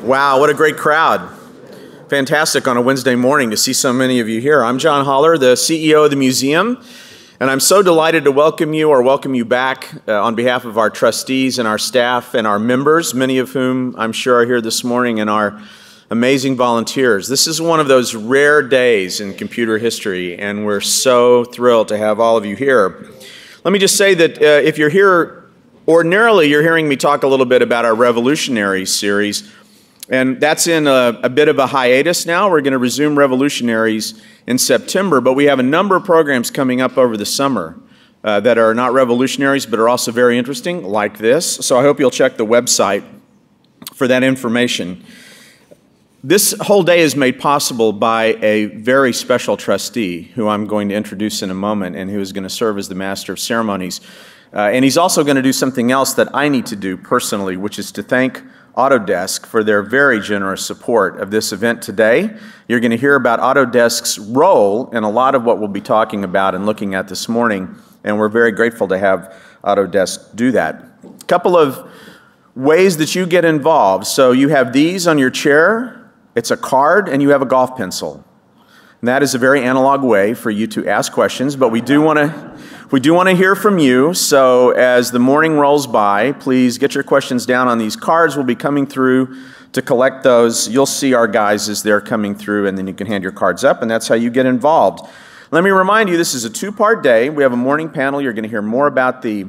Wow, what a great crowd. Fantastic on a Wednesday morning to see so many of you here. I'm John Holler, the CEO of the museum, and I'm so delighted to welcome you back on behalf of our trustees and our staff and our members, many of whom I'm sure are here this morning, and our amazing volunteers. This is one of those rare days in computer history, and we're so thrilled to have all of you here. Let me just say that if you're here, ordinarily you're hearing me talk a little bit about our Revolutionaries series, and that's in a bit of a hiatus now. We're going to resume Revolutionaries in September, but we have a number of programs coming up over the summer that are not revolutionaries but are also very interesting, like this. So I hope you'll check the website for that information. This whole day is made possible by a very special trustee who I'm going to introduce in a moment and who is going to serve as the Master of Ceremonies. And he's also going to do something else that I need to do personally, which is to thank Autodesk for their very generous support of this event today. You're going to hear about Autodesk's role in a lot of what we'll be talking about and looking at this morning, and we're very grateful to have Autodesk do that. A couple of ways that you get involved. So you have these on your chair. It's a card, and you have a golf pencil. And that is a very analog way for you to ask questions, but we do want to hear from you. So as the morning rolls by, please get your questions down on these cards. We'll be coming through to collect those. You'll see our guys as they're coming through, and then you can hand your cards up, and that's how you get involved. Let me remind you, this is a two-part day. We have a morning panel. You're going to hear more about the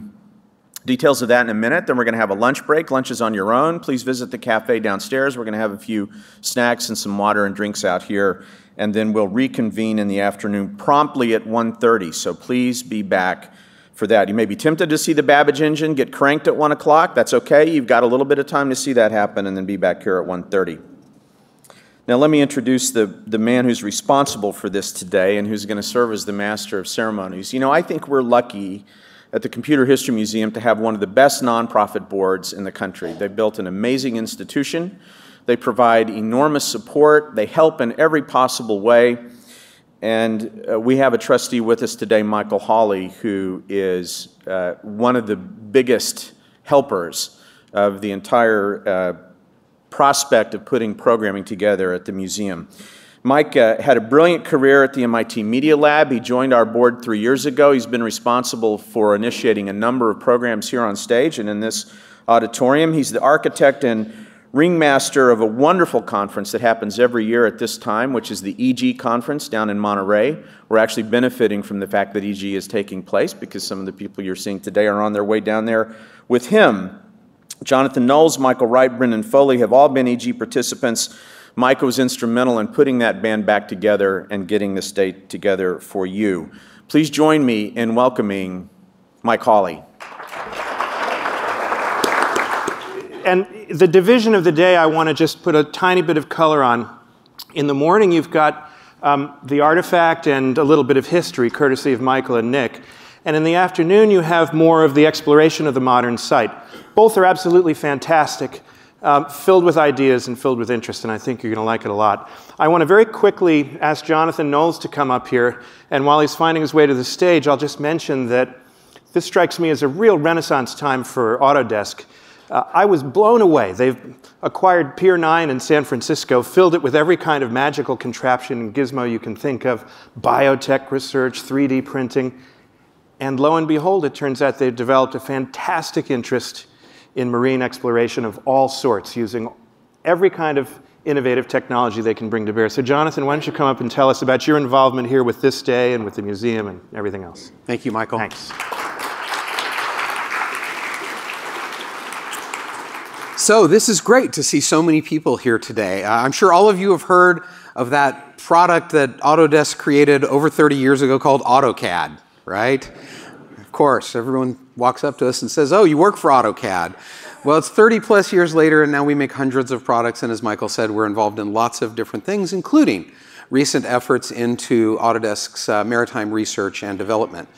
details of that in a minute. Then we're going to have a lunch break. Lunch is on your own. Please visit the cafe downstairs. We're going to have a few snacks and some water and drinks out here. And then we'll reconvene in the afternoon promptly at 1:30. So please be back for that. You may be tempted to see the Babbage engine get cranked at 1 o'clock. That's okay. You've got a little bit of time to see that happen and then be back here at 1:30. Now let me introduce the man who's responsible for this today and who's going to serve as the Master of Ceremonies. You know, I think we're lucky at the Computer History Museum to have one of the best nonprofit boards in the country. They've built an amazing institution. They provide enormous support. They help in every possible way. And we have a trustee with us today, Michael Hawley, who is one of the biggest helpers of the entire prospect of putting programming together at the museum. Mike had a brilliant career at the MIT Media Lab. He joined our board 3 years ago. He's been responsible for initiating a number of programs here on stage and in this auditorium. He's the architect and ringmaster of a wonderful conference that happens every year at this time, which is the EG conference down in Monterey. We're actually benefiting from the fact that EG is taking place because some of the people you're seeing today are on their way down there with him. Jonathan Knowles, Michael Wright, Brendan Foley have all been EG participants. Mike was instrumental in putting that band back together and getting this day together for you. Please join me in welcoming Mike Hawley. And the division of the day, I want to just put a tiny bit of color on. In the morning, you've got the artifact and a little bit of history, courtesy of Michael and Nick. And in the afternoon, you have more of the exploration of the modern site. Both are absolutely fantastic, filled with ideas and filled with interest, and I think you're going to like it a lot. I want to very quickly ask Jonathan Knowles to come up here, and while he's finding his way to the stage, I'll just mention that this strikes me as a real renaissance time for Autodesk. I was blown away. They've acquired Pier 9 in San Francisco, filled it with every kind of magical contraption and gizmo you can think of, biotech research, 3D printing, and lo and behold, it turns out they've developed a fantastic interest in marine exploration of all sorts, using every kind of innovative technology they can bring to bear. So Jonathan, why don't you come up and tell us about your involvement here with this day and with the museum and everything else. Thank you, Michael. Thanks. So this is great to see so many people here today. I'm sure all of you have heard of that product that Autodesk created over 30 years ago called AutoCAD, right? Of course, everyone walks up to us and says, oh, you work for AutoCAD. Well, it's 30 plus years later, and now we make hundreds of products, and as Michael said, we're involved in lots of different things, including recent efforts into Autodesk's maritime research and development.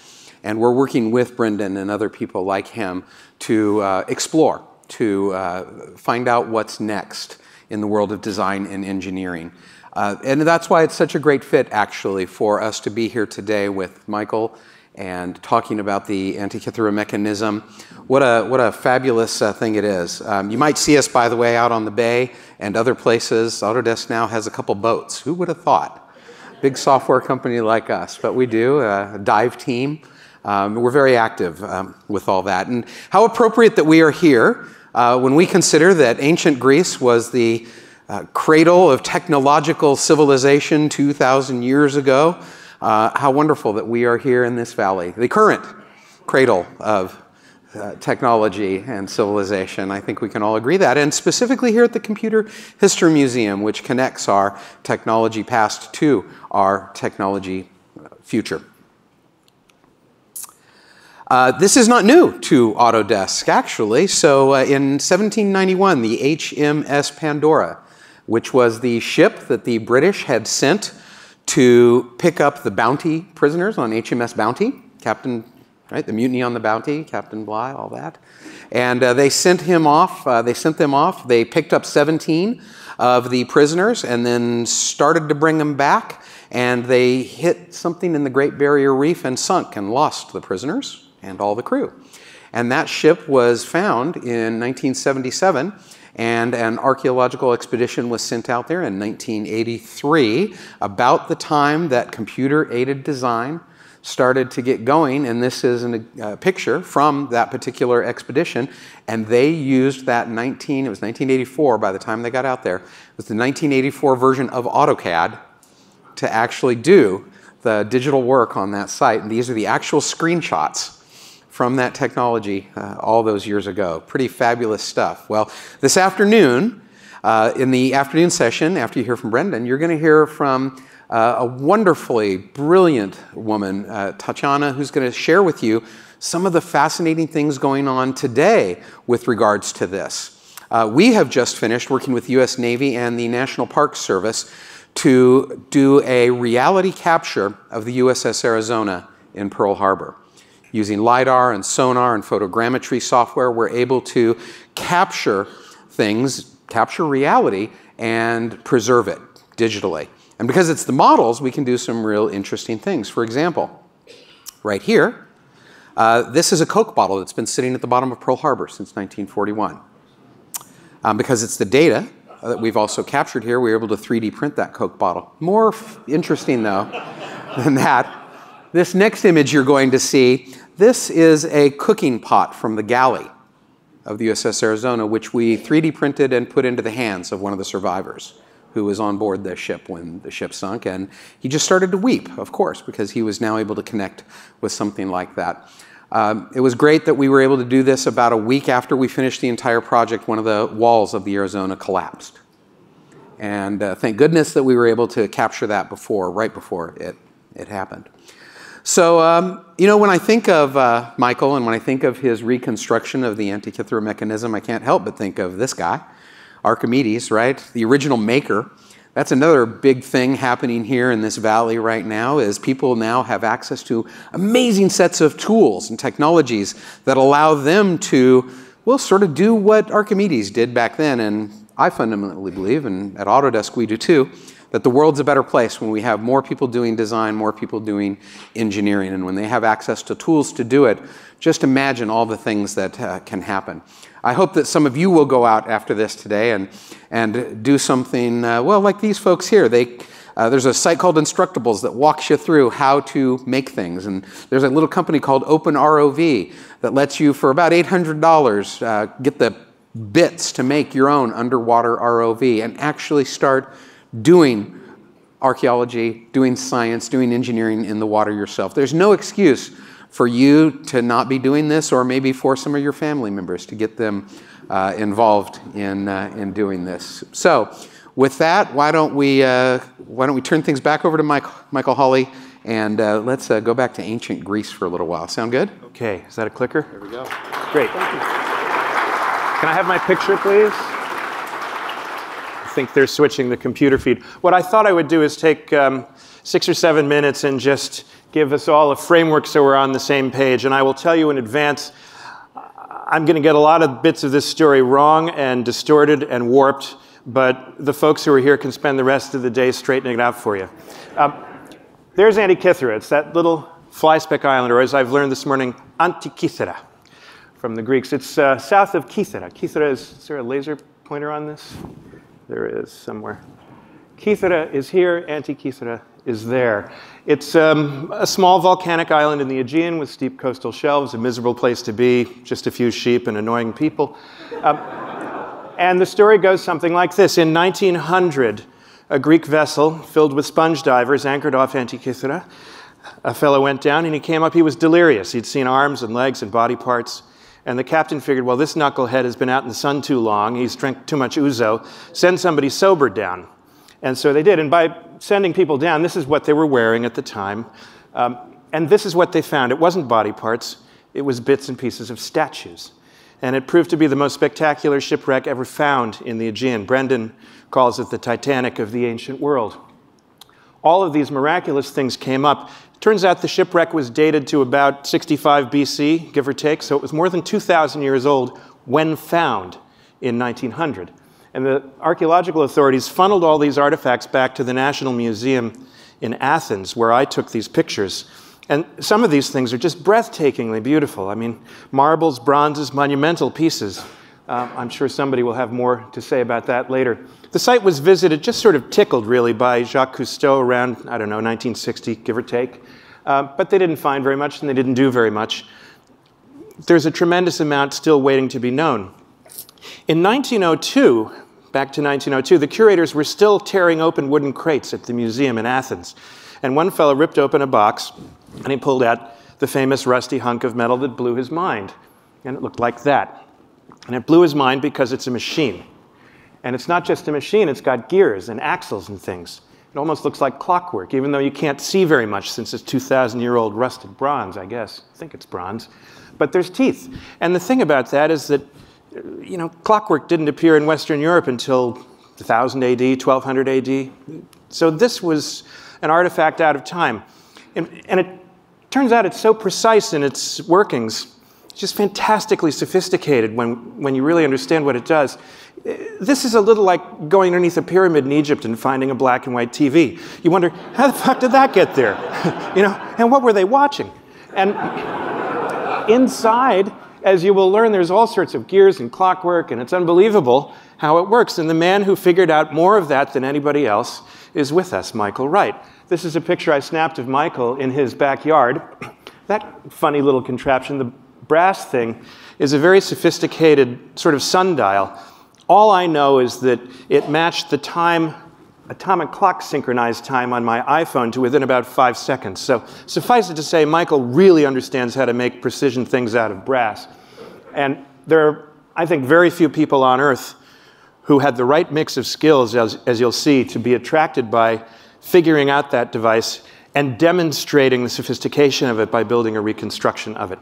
And we're working with Brendan and other people like him to explore, to find out what's next in the world of design and engineering. And that's why it's such a great fit, actually, for us to be here today with Michael and talking about the Antikythera Mechanism. What a fabulous thing it is. You might see us, by the way, out on the bay and other places. Autodesk now has a couple boats. Who would have thought? Big software company like us, but we do, a dive team. We're very active with all that. And how appropriate that we are here when we consider that ancient Greece was the cradle of technological civilization 2,000 years ago. How wonderful that we are here in this valley, the current cradle of technology and civilization. I think we can all agree that. And specifically here at the Computer History Museum, which connects our technology past to our technology future. This is not new to Autodesk, actually. So in 1791, the HMS Pandora, which was the ship that the British had sent to pick up the bounty prisoners on HMS Bounty, Captain, right, the mutiny on the Bounty, Captain Bligh, all that. And they sent him off, they picked up 17 of the prisoners and then started to bring them back, and they hit something in the Great Barrier Reef and sunk and lost the prisoners and all the crew. And that ship was found in 1977, and an archaeological expedition was sent out there in 1983, about the time that computer-aided design started to get going. And this is a picture from that particular expedition. And they used that it was 1984 by the time they got out there. It was the 1984 version of AutoCAD to actually do the digital work on that site. And these are the actual screenshots from that technology all those years ago. Pretty fabulous stuff. Well, this afternoon, in the afternoon session, after you hear from Brendan, you're going to hear from a wonderfully brilliant woman, Tatiana, who's going to share with you some of the fascinating things going on today with regards to this. We have just finished working with U.S. Navy and the National Park Service to do a reality capture of the USS Arizona in Pearl Harbor. Using LiDAR and sonar and photogrammetry software, we're able to capture things, capture reality, and preserve it digitally. And because it's the models, we can do some real interesting things. For example, right here, this is a Coke bottle that's been sitting at the bottom of Pearl Harbor since 1941. Because it's the data that we've also captured here, we were able to 3D print that Coke bottle. More interesting, though, than that, this next image you're going to see, this is a cooking pot from the galley of the USS Arizona, which we 3D printed and put into the hands of one of the survivors who was on board the ship when the ship sunk. And he just started to weep, of course, because he was now able to connect with something like that. It was great that we were able to do this about a week after we finished the entire project. One of the walls of the Arizona collapsed. And thank goodness that we were able to capture that right before it happened. So, you know, when I think of Michael and when I think of his reconstruction of the Antikythera Mechanism, I can't help but think of this guy, Archimedes, right? The original maker. That's another big thing happening here in this valley right now, is people now have access to amazing sets of tools and technologies that allow them to, well, sort of do what Archimedes did back then. And I fundamentally believe, and at Autodesk we do too, that the world's a better place when we have more people doing design, more people doing engineering. And when they have access to tools to do it, just imagine all the things that can happen. I hope that some of you will go out after this today and do something, well, like these folks here. There's a site called Instructables that walks you through how to make things. And there's a little company called OpenROV that lets you, for about $800, get the bits to make your own underwater ROV and actually start doing archaeology, doing science, doing engineering in the water yourself. There's no excuse for you to not be doing this, or maybe for some of your family members to get them involved in doing this. So with that, why don't we turn things back over to Michael Hawley, and let's go back to ancient Greece for a little while. Sound good? Okay, is that a clicker? There we go. Great. Thank you. Can I have my picture, please? I think they're switching the computer feed. What I thought I would do is take 6 or 7 minutes and just give us all a framework so we're on the same page. And I will tell you in advance, I'm going to get a lot of bits of this story wrong and distorted and warped, but the folks who are here can spend the rest of the day straightening it out for you. There's Antikythera. It's that little fly-speck island, or as I've learned this morning, Antikythera, from the Greeks. It's south of Kythera. Kythera is there a laser pointer on this? There is somewhere. Kythera is here, Antikythera is there. It's a small volcanic island in the Aegean with steep coastal shelves, a miserable place to be, just a few sheep and annoying people. And the story goes something like this. In 1900, a Greek vessel filled with sponge divers anchored off Antikythera. A fellow went down and he came up, he was delirious. He'd seen arms and legs and body parts. And the captain figured, well, this knucklehead has been out in the sun too long, he's drank too much ouzo, send somebody sober down. And so they did, and by sending people down, this is what they were wearing at the time. And this is what they found. It wasn't body parts, it was bits and pieces of statues. And it proved to be the most spectacular shipwreck ever found in the Aegean. Brendan calls it the Titanic of the ancient world. All of these miraculous things came up. Turns out the shipwreck was dated to about 65 BC, give or take, so it was more than 2,000 years old when found in 1900. And the archaeological authorities funneled all these artifacts back to the National Museum in Athens, where I took these pictures. And some of these things are just breathtakingly beautiful. I mean, marbles, bronzes, monumental pieces. I'm sure somebody will have more to say about that later. The site was visited, just sort of tickled, really, by Jacques Cousteau around, I don't know, 1960, give or take. But they didn't find very much, and they didn't do very much. There's a tremendous amount still waiting to be known. In 1902, back to 1902, the curators were still tearing open wooden crates at the museum in Athens. And one fellow ripped open a box, and he pulled out the famous rusty hunk of metal that blew his mind. And it looked like that. And it blew his mind because it's a machine. And it's not just a machine, it's got gears and axles and things. It almost looks like clockwork, even though you can't see very much since it's 2,000-year-old rusted bronze, I guess. I think it's bronze. But there's teeth. And the thing about that is that, you know, clockwork didn't appear in Western Europe until 1000 AD, 1200 AD. So this was an artifact out of time. And it turns out it's so precise in its workings. It's just fantastically sophisticated when you really understand what it does. This is a little like going underneath a pyramid in Egypt and finding a black and white TV. You wonder, how the fuck did that get there? You know, and what were they watching? And inside, as you will learn, there's all sorts of gears and clockwork, and it's unbelievable how it works. And the man who figured out more of that than anybody else is with us, Michael Wright. This is a picture I snapped of Michael in his backyard. That funny little contraption, the brass thing, is a very sophisticated sort of sundial. All I know is that it matched the time, atomic clock synchronized time on my iPhone to within about 5 seconds. So suffice it to say, Michael really understands how to make precision things out of brass. And there are, I think, very few people on Earth who had the right mix of skills, as you'll see, to be attracted by figuring out that device and demonstrating the sophistication of it by building a reconstruction of it.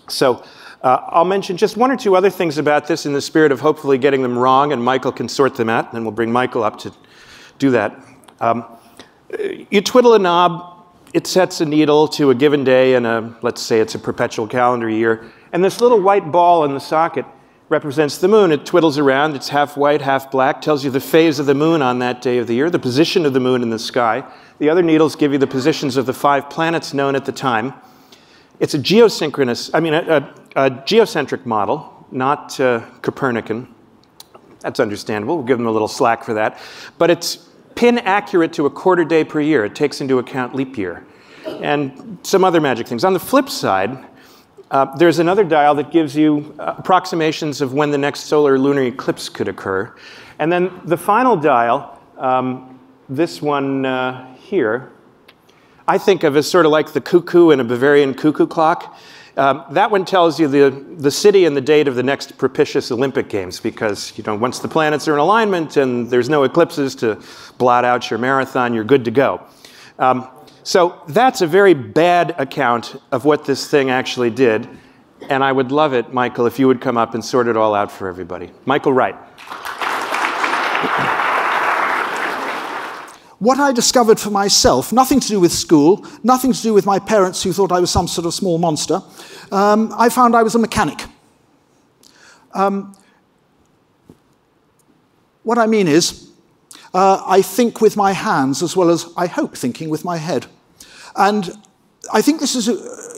So I'll mention just one or two other things about this in the spirit of hopefully getting them wrong, and Michael can sort them out, and then we'll bring Michael up to do that. You twiddle a knob, it sets a needle to a given day in a, let's say it's a perpetual calendar year, and this little white ball in the socket represents the moon. It twiddles around, it's half white, half black, tells you the phase of the moon on that day of the year, the position of the moon in the sky. The other needles give you the positions of the 5 planets known at the time. It's a geosynchronous, a geocentric model, not Copernican. That's understandable. We'll give them a little slack for that. But it's pin accurate to a quarter day per year. It takes into account leap year and some other magic things. On the flip side, there's another dial that gives you approximations of when the next solar lunar eclipse could occur. And then the final dial, this one here, I think of as sort of like the cuckoo in a Bavarian cuckoo clock. That one tells you the city and the date of the next propitious Olympic Games, because you know, once the planets are in alignment and there's no eclipses to blot out your marathon, you're good to go. So that's a very bad account of what this thing actually did. And I would love it, Michael, if you would come up and sort it all out for everybody. Michael Wright. What I discovered for myself, nothing to do with school, nothing to do with my parents who thought I was some sort of small monster, I found I was a mechanic. What I mean is, I think with my hands as well as I hope thinking with my head. And I think this is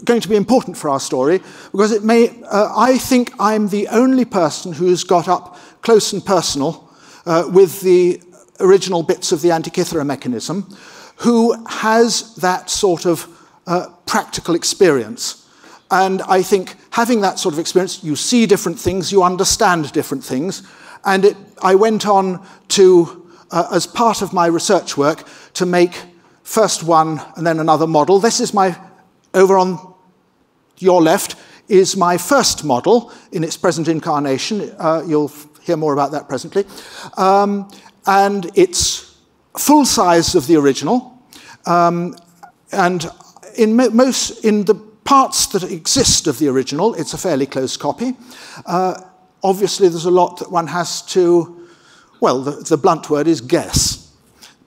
going to be important for our story because it may, I think I'm the only person who's got up close and personal with the original bits of the Antikythera mechanism, who has that sort of practical experience. And I think having that sort of experience, you see different things, you understand different things. And I went on to, as part of my research work, to make first one and then another model. This is over on your left, is my first model in its present incarnation. You'll hear more about that presently. And it's full size of the original. And in the parts that exist of the original, it's a fairly close copy. Obviously, there's a lot that one has to, well, the blunt word is guess.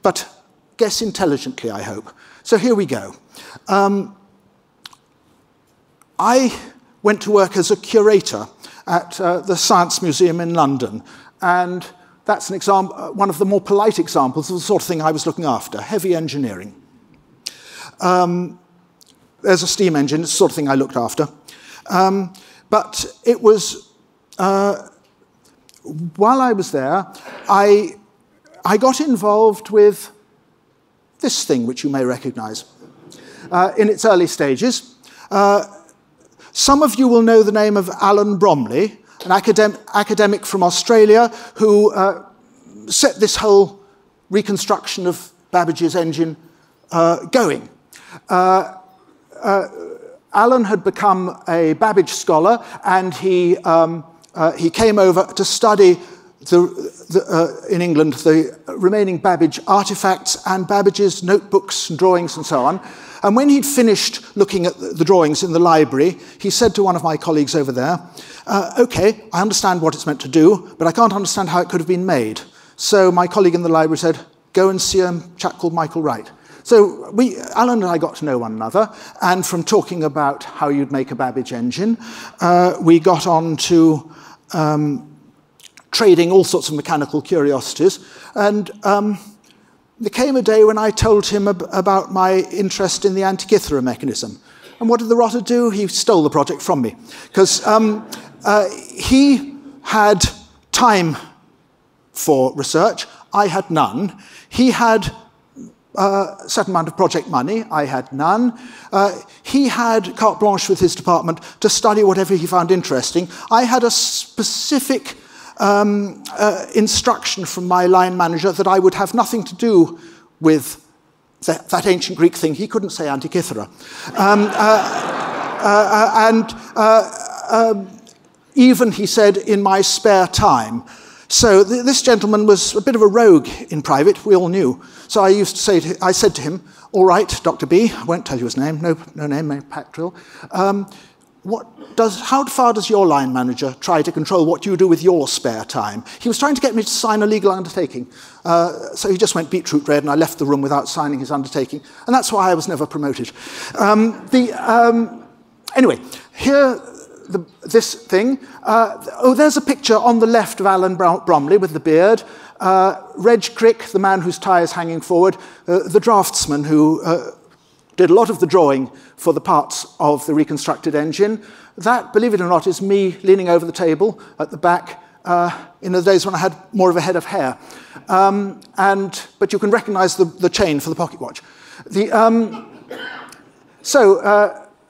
But guess intelligently, I hope. So here we go. I went to work as a curator at the Science Museum in London. And that's an example, one of the more polite examples of the sort of thing I was looking after, heavy engineering. There's a steam engine, it's the sort of thing I looked after. But it was, while I was there, I got involved with this thing, which you may recognize, in its early stages. Some of you will know the name of Alan Bromley, an academic from Australia who set this whole reconstruction of Babbage's engine going. Alan had become a Babbage scholar, and he came over to study in England the remaining Babbage artifacts and Babbage's notebooks and drawings and so on. And when he'd finished looking at the drawings in the library, he said to one of my colleagues over there, OK, I understand what it's meant to do, but I can't understand how it could have been made. So my colleague in the library said, go and see a chap called Michael Wright. So Alan and I got to know one another, and from talking about how you'd make a Babbage engine, we got on to trading all sorts of mechanical curiosities. And there came a day when I told him about my interest in the Antikythera mechanism. And what did the rotter do? He stole the project from me. Because he had time for research. I had none. He had a certain amount of project money. I had none. He had carte blanche with his department to study whatever he found interesting. I had a specific instruction from my line manager that I would have nothing to do with that ancient Greek thing. He couldn't say Antikythera. Even, he said, in my spare time. So this gentleman was a bit of a rogue in private, we all knew. So I said to him, all right, Dr. B, I won't tell you his name, no name, no pack drill. How far does your line manager try to control what you do with your spare time? He was trying to get me to sign a legal undertaking. So he just went beetroot red, and I left the room without signing his undertaking. And that's why I was never promoted. Anyway, here, this thing. There's a picture on the left of Alan Bromley with the beard. Reg Crick, the man whose tie is hanging forward, the draftsman who did a lot of the drawing for the parts of the reconstructed engine. That, believe it or not, is me leaning over the table at the back in the days when I had more of a head of hair. But you can recognize the chain for the pocket watch.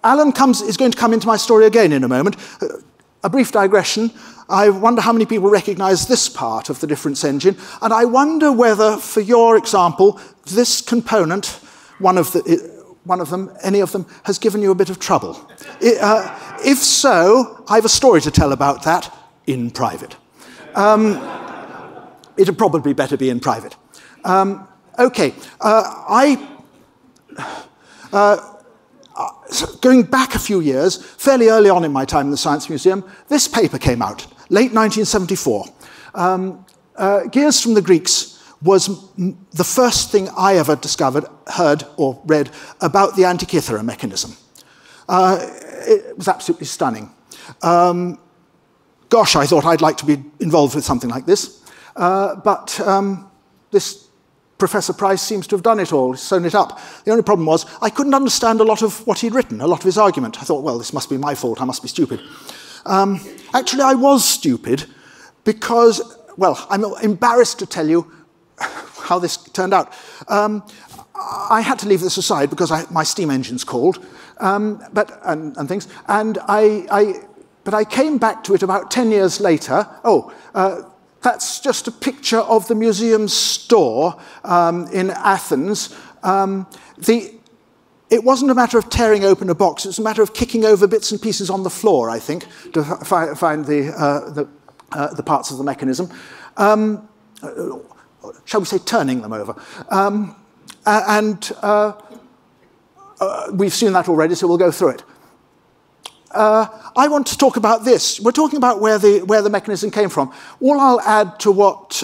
Alan is going to come into my story again in a moment. A brief digression. I wonder how many people recognize this part of the difference engine, and I wonder whether, for your example, this component, any of them, has given you a bit of trouble. If so, I have a story to tell about that in private. It'd probably better be in private. OK, going back a few years, fairly early on in my time in the Science Museum, this paper came out, late 1974. Gears from the Greeks was the first thing I ever discovered, heard, or read about the Antikythera mechanism. It was absolutely stunning. Gosh, I thought I'd like to be involved with something like this. But this Professor Price seems to have done it all, sewn it up. The only problem was I couldn't understand a lot of what he'd written, a lot of his argument. I thought, well, this must be my fault, I must be stupid. Actually, I was stupid because, well, I'm embarrassed to tell you how this turned out. I had to leave this aside because my steam engine's called, and things. And but I came back to it about 10 years later. That's just a picture of the museum's store in Athens. It wasn't a matter of tearing open a box, it was a matter of kicking over bits and pieces on the floor, I think, to find the parts of the mechanism. Shall we say turning them over. We've seen that already, so we'll go through it. I want to talk about this. We're talking about where the mechanism came from. All I'll add to what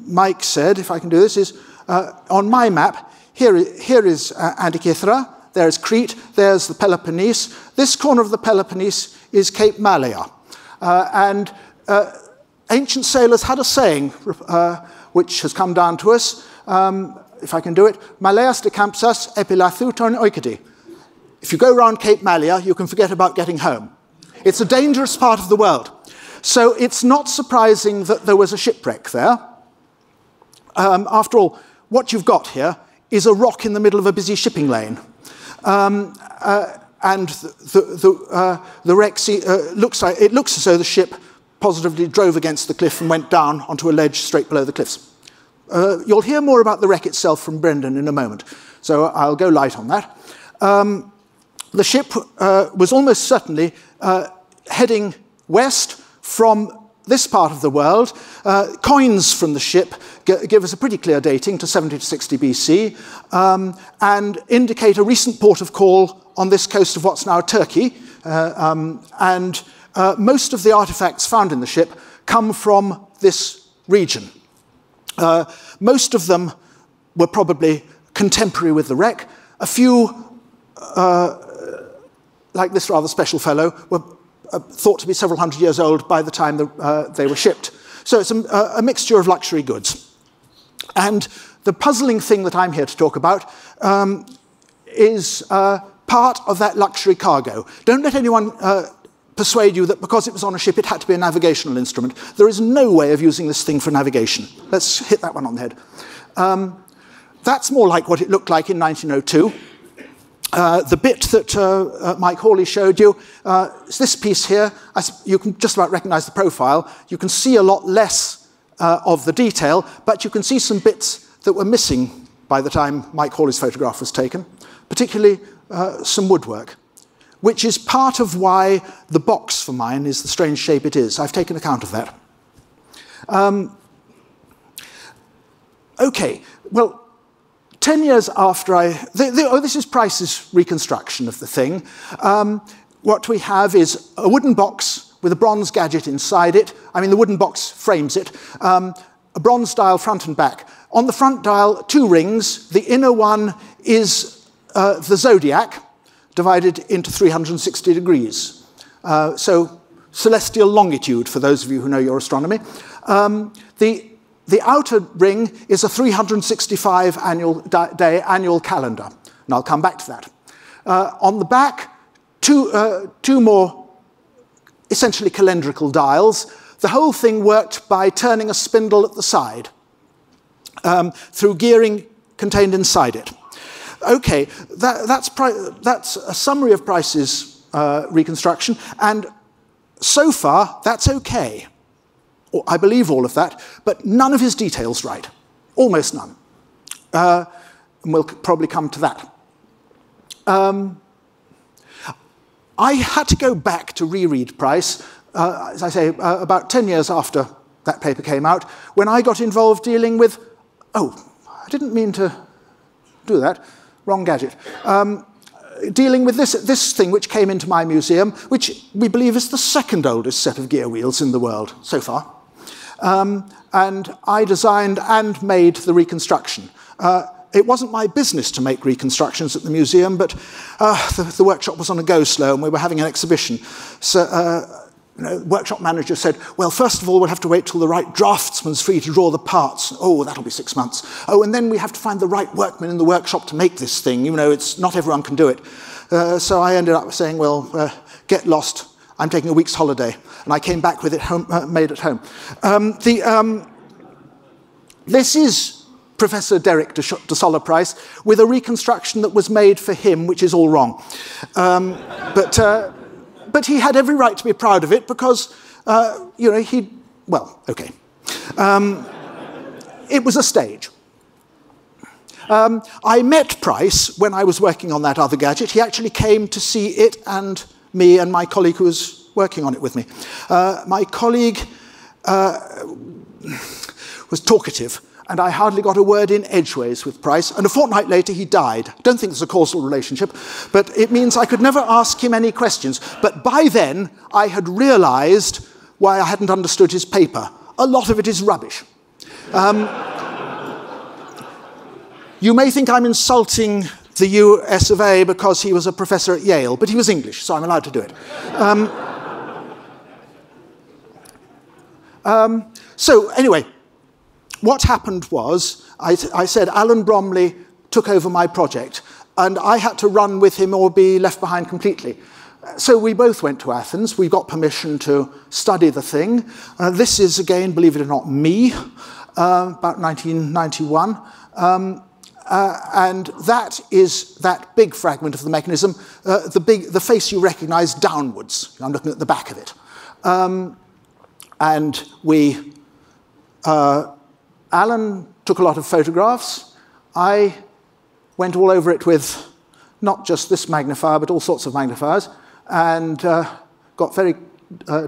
Mike said, if I can do this, is on my map, here is Antikythera, there's Crete, there's the Peloponnese. This corner of the Peloponnese is Cape Malea. Ancient sailors had a saying, which has come down to us, if I can do it, Maleas de Campsas epilathouton oikidi. If you go around Cape Malea, you can forget about getting home. It's a dangerous part of the world. So it's not surprising that there was a shipwreck there. After all, what you've got here is a rock in the middle of a busy shipping lane. And the wreck looks as though the ship positively drove against the cliff and went down onto a ledge straight below the cliffs. You'll hear more about the wreck itself from Brendan in a moment, so I'll go light on that. The ship was almost certainly heading west from this part of the world. Coins from the ship give us a pretty clear dating to 70 to 60 BC and indicate a recent port of call on this coast of what's now Turkey. Most of the artifacts found in the ship come from this region. Most of them were probably contemporary with the wreck. A few, like this rather special fellow, were thought to be several hundred years old by the time they were shipped. So it's a mixture of luxury goods. And the puzzling thing that I'm here to talk about is part of that luxury cargo. Don't let anyone persuade you that because it was on a ship, it had to be a navigational instrument. There is no way of using this thing for navigation. Let's hit that one on the head. That's more like what it looked like in 1902. The bit that Mike Hawley showed you is this piece here. You can just about recognize the profile. You can see a lot less of the detail, but you can see some bits that were missing by the time Mike Hawley's photograph was taken, particularly some woodwork, which is part of why the box for mine is the strange shape it is. I've taken account of that. Okay, well, 10 years after this is Price's reconstruction of the thing. What we have is a wooden box with a bronze gadget inside it. I mean, the wooden box frames it. A bronze dial front and back. On the front dial, 2 rings. The inner one is the zodiac, divided into 360 degrees. So celestial longitude, for those of you who know your astronomy. The outer ring is a 365 day annual calendar, and I'll come back to that. On the back, two more essentially calendrical dials. The whole thing worked by turning a spindle at the side through gearing contained inside it. Okay, that's a summary of Price's reconstruction, and so far, that's okay. I believe all of that, but none of his details right. Almost none. And we'll probably come to that. I had to go back to reread Price, as I say, about 10 years after that paper came out, when I got involved dealing with, I didn't mean to do that, wrong gadget. Dealing with this thing which came into my museum, which we believe is the second oldest set of gear wheels in the world so far. And I designed and made the reconstruction. It wasn't my business to make reconstructions at the museum, but the workshop was on a go slow and we were having an exhibition. So workshop manager said, well, first of all, we'll have to wait till the right draftsman's free to draw the parts. Oh, that'll be 6 months. Oh, and then we have to find the right workman in the workshop to make this thing. It's not everyone can do it. So I ended up saying, well, get lost. I'm taking a week's holiday. And I came back with it made at home. This is Professor Derek de Solla Price with a reconstruction that was made for him, which is all wrong. But he had every right to be proud of it because, it was a stage. I met Price when I was working on that other gadget. He actually came to see it and me and my colleague who was working on it with me. My colleague was talkative, and I hardly got a word in edgeways with Price, and a fortnight later he died. Don't think there's a causal relationship, but it means I could never ask him any questions. But by then, I had realized why I hadn't understood his paper. A lot of it is rubbish. You may think I'm insulting the US of A because he was a professor at Yale, but he was English, so I'm allowed to do it. So anyway, what happened was, I said Alan Bromley took over my project, and I had to run with him or be left behind completely. So we both went to Athens. We got permission to study the thing. This is, again, believe it or not, me, about 1991. And that is that big fragment of the mechanism, the face you recognize downwards. I'm looking at the back of it. And Alan took a lot of photographs. I went all over it with not just this magnifier, but all sorts of magnifiers, and got very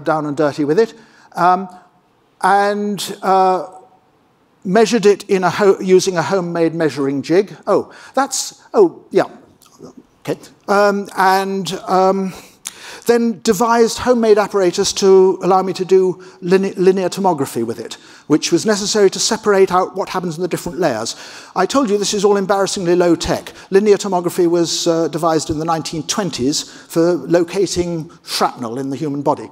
down and dirty with it, and measured it using a homemade measuring jig. Then devised homemade apparatus to allow me to do linear tomography with it, which was necessary to separate out what happens in the different layers. I told you this is all embarrassingly low tech. Linear tomography was devised in the 1920s for locating shrapnel in the human body.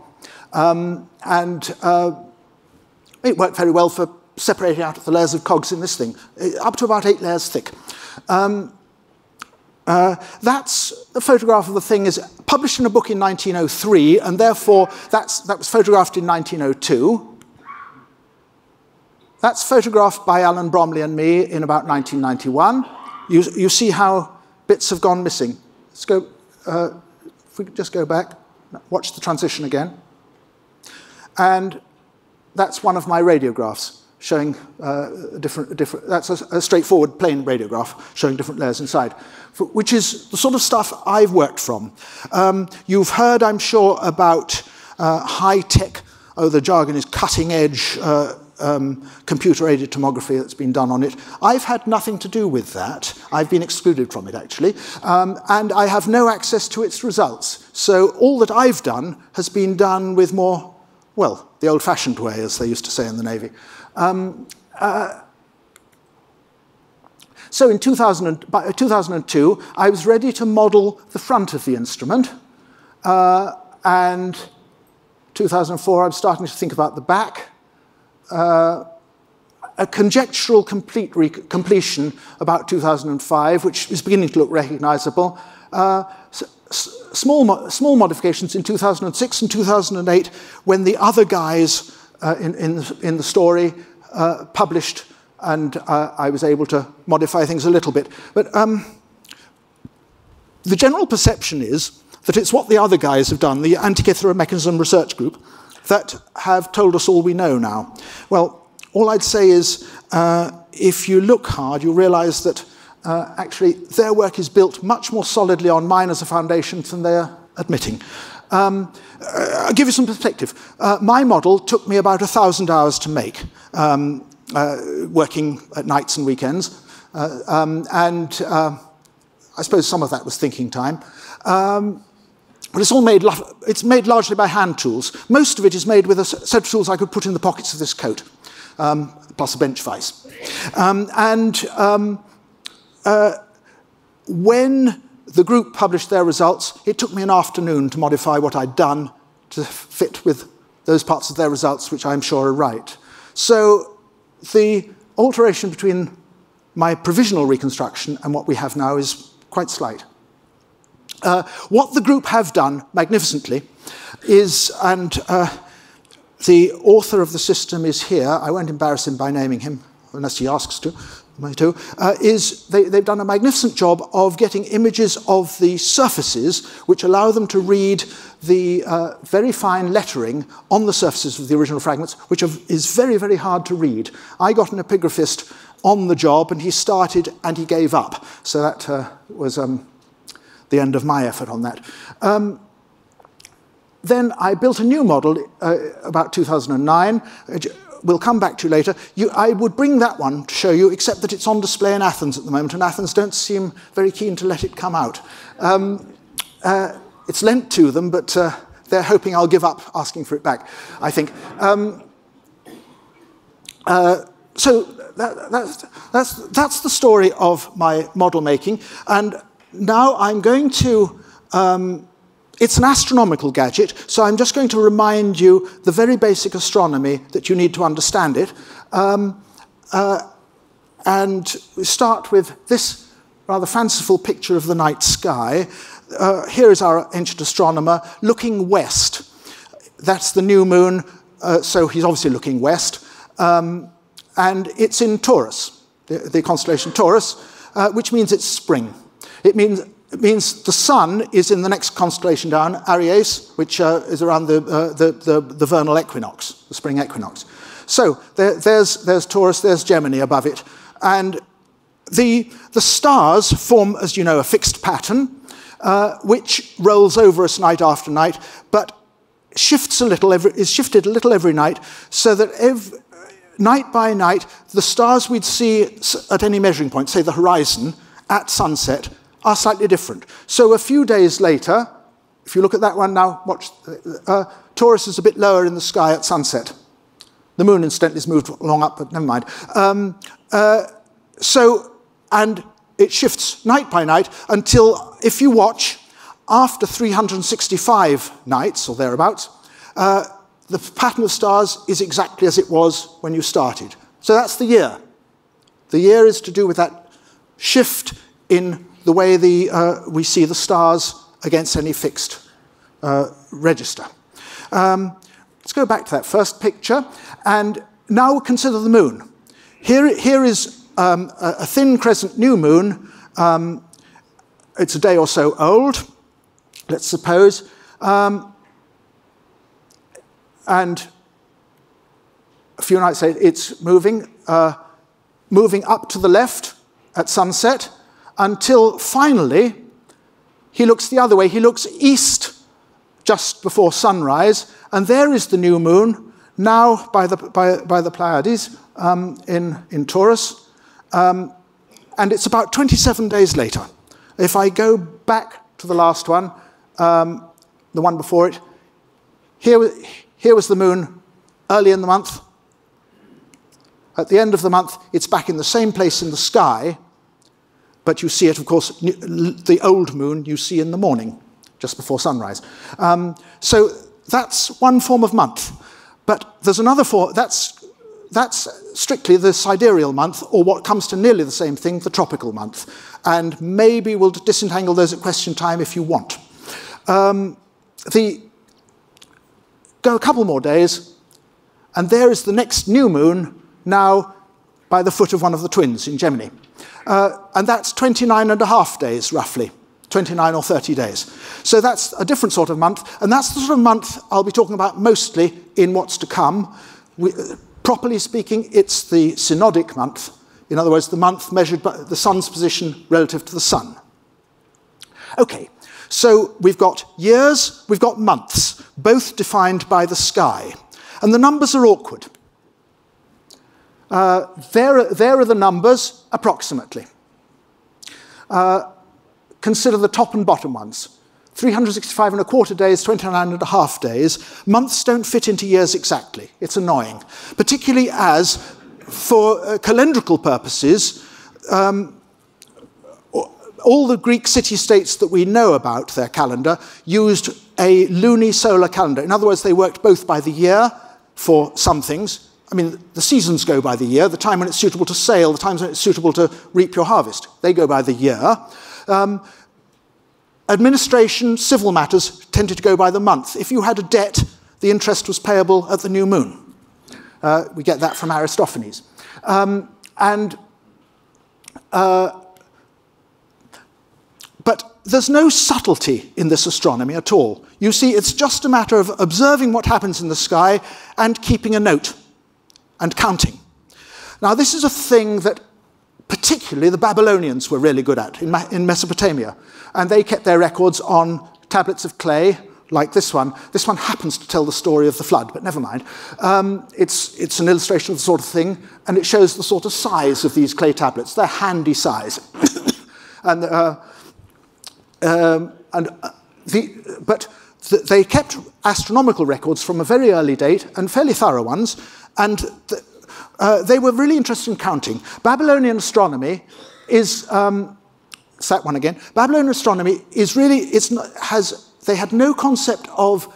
It worked very well for separating out the layers of cogs in this thing, up to about 8 layers thick. That's a photograph of the thing, is published in a book in 1903, and therefore that was photographed in 1902. That's photographed by Alan Bromley and me in about 1991. You see how bits have gone missing. Let's go, if we could just go back, watch the transition again. And that's one of my radiographs showing that's a straightforward plain radiograph showing different layers inside, which is the sort of stuff I've worked from. You've heard, I'm sure, about high-tech, the jargon is cutting-edge computer-aided tomography that's been done on it. I've had nothing to do with that. I've been excluded from it, actually, and I have no access to its results. So all that I've done has been done with more, well, the old-fashioned way, as they used to say in the Navy. So in 2002, I was ready to model the front of the instrument, and 2004, I'm starting to think about the back. A conjectural completion about 2005, which is beginning to look recognizable. Small modifications in 2006 and 2008, when the other guys in the story published, and I was able to modify things a little bit. But the general perception is that it's what the other guys have done, the Antikythera Mechanism research group, that have told us all we know now. Well, all I'd say is, if you look hard, you'll realize that actually their work is built much more solidly on mine as a foundation than they're admitting. I'll give you some perspective. My model took me about 1,000 hours to make, working at nights and weekends. I suppose some of that was thinking time. But it's made largely by hand tools. Most of it is made with a set of tools I could put in the pockets of this coat, plus a bench vise. When the group published their results, it took me an afternoon to modify what I'd done to fit with those parts of their results which I'm sure are right. So the alteration between my provisional reconstruction and what we have now is quite slight. What the group have done magnificently is, and the author of the system is here, I won't embarrass him by naming him, unless he asks me to, is they've done a magnificent job of getting images of the surfaces which allow them to read the very fine lettering on the surfaces of the original fragments, which is very, very hard to read. I got an epigraphist on the job, and he started and he gave up. So that was the end of my effort on that. Then I built a new model about 2009. We'll come back to later. I would bring that one to show you, except that it's on display in Athens at the moment, and Athens don't seem very keen to let it come out. It's lent to them, but they're hoping I'll give up asking for it back, I think. So that's the story of my model making. And now I'm going to... it's an astronomical gadget, so I'm just going to remind you the very basic astronomy that you need to understand it. And we start with this rather fanciful picture of the night sky. Here is our ancient astronomer looking west. That's the new moon, so he's obviously looking west. And it's in Taurus, the constellation Taurus, which means it's spring. It means the sun is in the next constellation down, Aries, which is around the vernal equinox, the spring equinox. So there's Taurus, there's Gemini above it. And the stars form, as you know, a fixed pattern, which rolls over us night after night, but shifts a little, is shifted a little every night, so that night by night, the stars we'd see at any measuring point, say the horizon, at sunset, are slightly different. So a few days later, if you look at that one now, watch, Taurus is a bit lower in the sky at sunset. The moon, incidentally, has moved along up, but never mind. And it shifts night by night until, if you watch, after 365 nights, or thereabouts, the pattern of stars is exactly as it was when you started. So that's the year. The year is to do with that shift in the way we see the stars against any fixed register. Let's go back to that first picture, and now consider the moon. Here is a thin crescent new moon. It's a day or so old, let's suppose. And a few nights later, it's moving up to the left at sunset, until finally he looks the other way. He looks east just before sunrise, and there is the new moon, now by the Pleiades in Taurus, and it's about 27 days later. If I go back to the last one, the one before it, here was the moon early in the month. At the end of the month, it's back in the same place in the sky, but you see it, of course, the old moon you see in the morning, just before sunrise. So that's one form of month. But there's another form, that's strictly the sidereal month, or what comes to nearly the same thing, the tropical month. And maybe we'll disentangle those at question time if you want. Go a couple more days, and there is the next new moon, now by the foot of one of the twins in Gemini. And that's 29.5 days, roughly, 29 or 30 days. So that's a different sort of month, and that's the sort of month I'll be talking about mostly in what's to come. Properly speaking, it's the synodic month. In other words, the month measured by the sun's position relative to the sun. Okay, so we've got years, we've got months, both defined by the sky. And the numbers are awkward. There are the numbers, approximately. Consider the top and bottom ones. 365.25 days, 29.5 days. Months don't fit into years exactly. It's annoying. Particularly as, for calendrical purposes, all the Greek city-states that we know about their calendar used a lunisolar calendar. In other words, they worked both by the year for some things. I mean, the seasons go by the year, the time when it's suitable to sail, the times when it's suitable to reap your harvest. They go by the year. Administration, civil matters tended to go by the month. If you had a debt, the interest was payable at the new moon. We get that from Aristophanes. But there's no subtlety in this astronomy at all. You see, it's just a matter of observing what happens in the sky and keeping a note and counting. Now, this is a thing that particularly the Babylonians were really good at in Mesopotamia. And they kept their records on tablets of clay, like this one. This one happens to tell the story of the flood, but never mind. It's an illustration of the sort of thing, and it shows the sort of size of these clay tablets. They're handy size. But they kept astronomical records from a very early date, and fairly thorough ones, and they were really interested in counting. Babylonian astronomy is, it's that one again. Babylonian astronomy is really, they had no concept of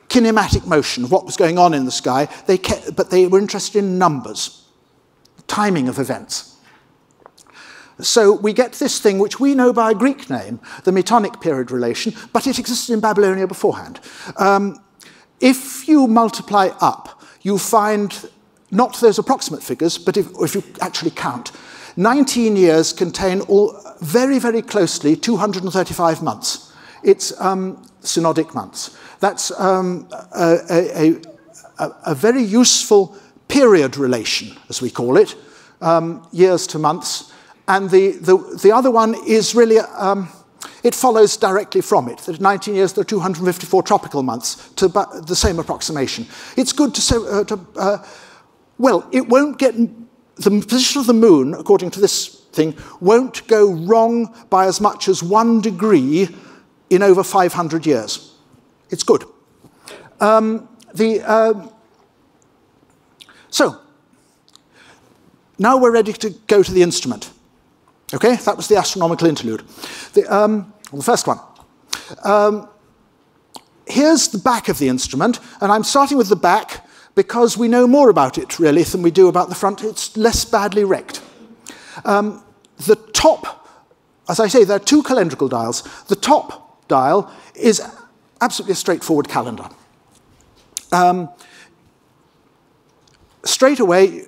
kinematic motion, of what was going on in the sky, but they were interested in numbers, timing of events. So we get this thing which we know by a Greek name, the Metonic period relation, but it existed in Babylonia beforehand. If you multiply up, you find not those approximate figures, but if you actually count, 19 years contain very, very closely 235 months. It's synodic months. That's a very useful period relation, as we call it, years to months. And the other one is really, it follows directly from it. That 19 years, there are 254 tropical months, to the same approximation. It's good to say, well, it won't get, the position of the moon, according to this thing, won't go wrong by as much as 1 degree in over 500 years. It's good. So, now we're ready to go to the instrument. Okay, that was the astronomical interlude. The first one. Here's the back of the instrument, and I'm starting with the back because we know more about it, really, than we do about the front. It's less badly wrecked. The top, as I say, there are two calendrical dials. The top dial is absolutely a straightforward calendar. Straight away,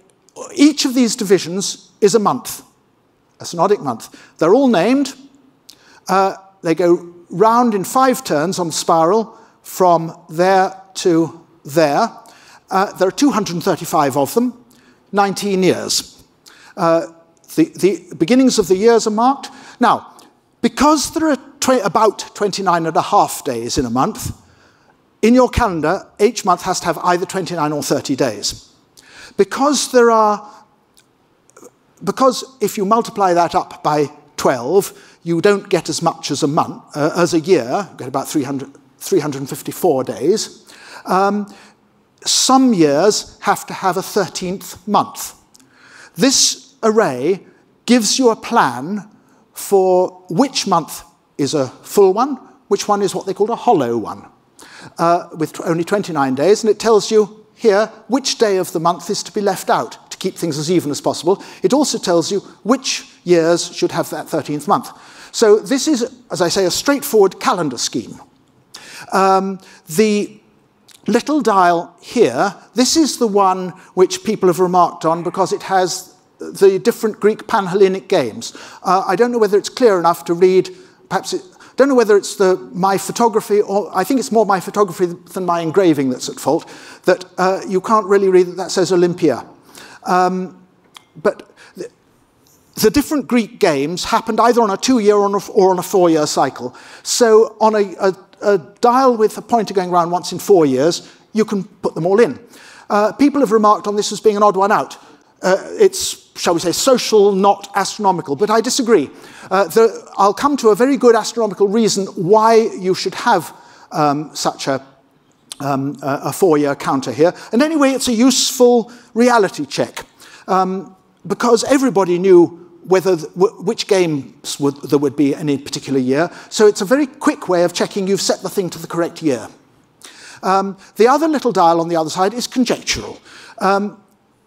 each of these divisions is a month. A synodic month. They're all named. They go round in 5 turns on the spiral from there to there. There are 235 of them, 19 years. The beginnings of the years are marked. Now, because there are about 29 and a half days in a month, in your calendar, each month has to have either 29 or 30 days. Because if you multiply that up by 12, you don't get as much as a month, as a year. You get about 354 days. Some years have to have a 13th month. This array gives you a plan for which month is a full one, which one is what they call a hollow one, with only 29 days, and it tells you here which day of the month is to be left out, keep things as even as possible. It also tells you which years should have that 13th month. So this is, as I say, a straightforward calendar scheme. The little dial here, this is the one which people have remarked on because it has the different Greek Panhellenic games. I don't know whether it's clear enough to read, perhaps don't know whether it's my photography, or I think it's more my photography than my engraving that's at fault, that you can't really read that says Olympia. But the different Greek games happened either on a 2-year or on a 4-year cycle. So on a dial with a pointer going around once in 4 years, you can put them all in. People have remarked on this as being an odd one out. It's, shall we say, social, not astronomical, but I disagree. I'll come to a very good astronomical reason why you should have such a 4-year counter here. And anyway, it's a useful reality check, because everybody knew which games there would be any particular year. So it's a very quick way of checking you've set the thing to the correct year. The other little dial on the other side is conjectural.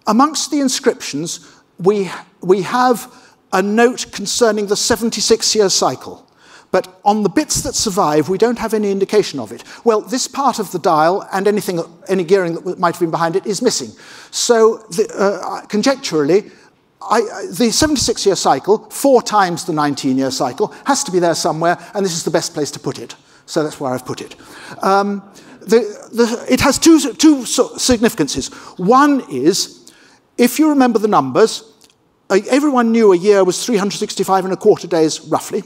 Amongst the inscriptions, we have a note concerning the 76-year cycle. But on the bits that survive, we don't have any indication of it. Well, this part of the dial and any gearing that might have been behind it is missing. So conjecturally, the 76-year cycle, 4 times the 19-year cycle, has to be there somewhere, and this is the best place to put it. So that's where I've put it. It has two significances. One is, if you remember the numbers, everyone knew a year was 365 and a quarter days, roughly.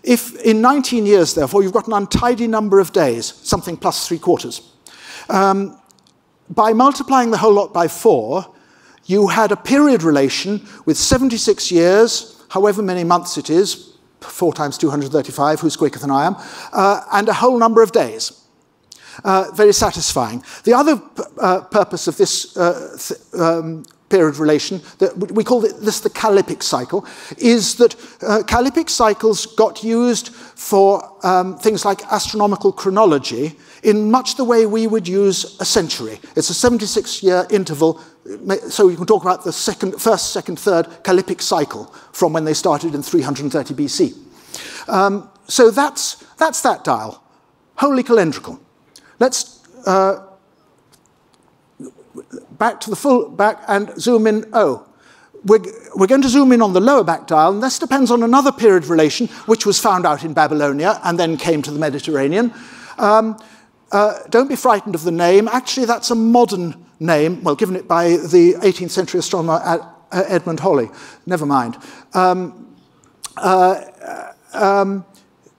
If in 19 years, therefore, you've got an untidy number of days, something plus 3/4, by multiplying the whole lot by 4, you had a period relation with 76 years, however many months it is, 4 times 235, who's quicker than I am, and a whole number of days. Very satisfying. The other purpose of this period relation, we call this the calypic cycle, is that calypic cycles got used for things like astronomical chronology in much the way we would use a century. It's a 76-year interval, so you can talk about the first, second, third calypic cycle from when they started in 330 BC. So that's that dial, wholly calendrical. Let's back to the full back and zoom in. We're going to zoom in on the lower back dial, and this depends on another period relation, which was found out in Babylonia and then came to the Mediterranean. Don't be frightened of the name. Actually, that's a modern name, well, given it by the 18th century astronomer Edmund Halley. Never mind.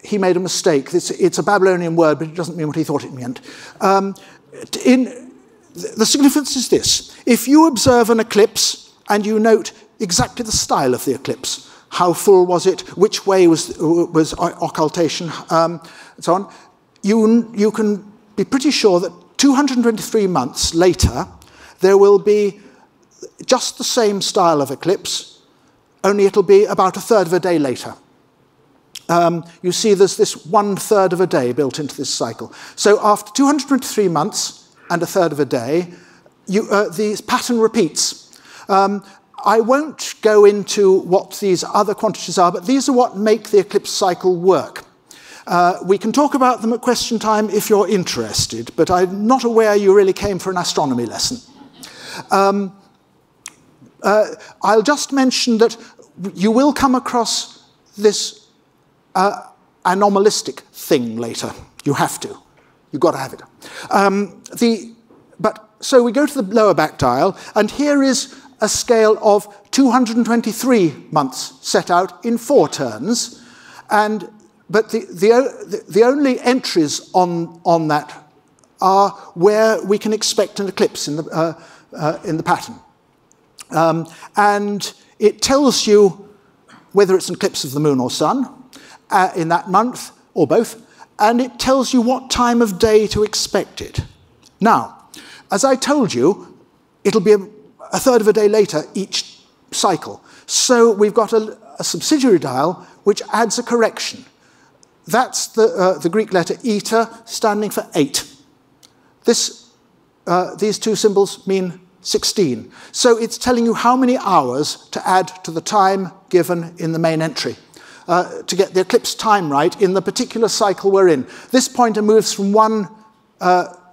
He made a mistake. It's a Babylonian word, but it doesn't mean what he thought it meant. The significance is this. If you observe an eclipse and you note exactly the style of the eclipse, how full was it, which way was occultation, and so on, you can be pretty sure that 223 months later, there will be just the same style of eclipse, only it'll be about 1/3 of a day later. You see there's this 1/3 of a day built into this cycle. So after 223 months and 1/3 of a day, the pattern repeats. I won't go into what these other quantities are, but these are what make the eclipse cycle work. We can talk about them at question time if you're interested, but I'm not aware you really came for an astronomy lesson. I'll just mention that you will come across this anomalistic thing later. You have to. You've got to have it. So we go to the lower back dial, and here is a scale of 223 months set out in 4 turns. But the only entries on that are where we can expect an eclipse in the pattern. And it tells you whether it's an eclipse of the moon or sun in that month, or both, and it tells you what time of day to expect it. Now, as I told you, it'll be 1/3 of a day later each cycle. So we've got a subsidiary dial which adds a correction. That's the Greek letter eta, standing for 8. These 2 symbols mean 16. So it's telling you how many hours to add to the time given in the main entry to get the eclipse time right in the particular cycle we're in. This pointer moves from one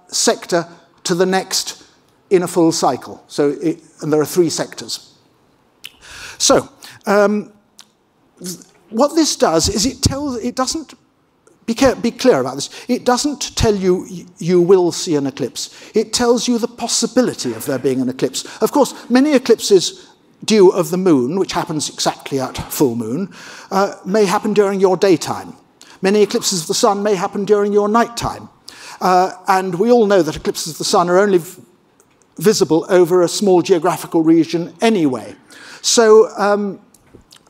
sector to the next in a full cycle. And there are 3 sectors. So what this does is it doesn't, be clear about this, it doesn't tell you you will see an eclipse. It tells you the possibility of there being an eclipse. Of course, many eclipses due of the moon, which happens exactly at full moon, may happen during your daytime. Many eclipses of the sun may happen during your nighttime. And we all know that eclipses of the sun are only visible over a small geographical region anyway. So,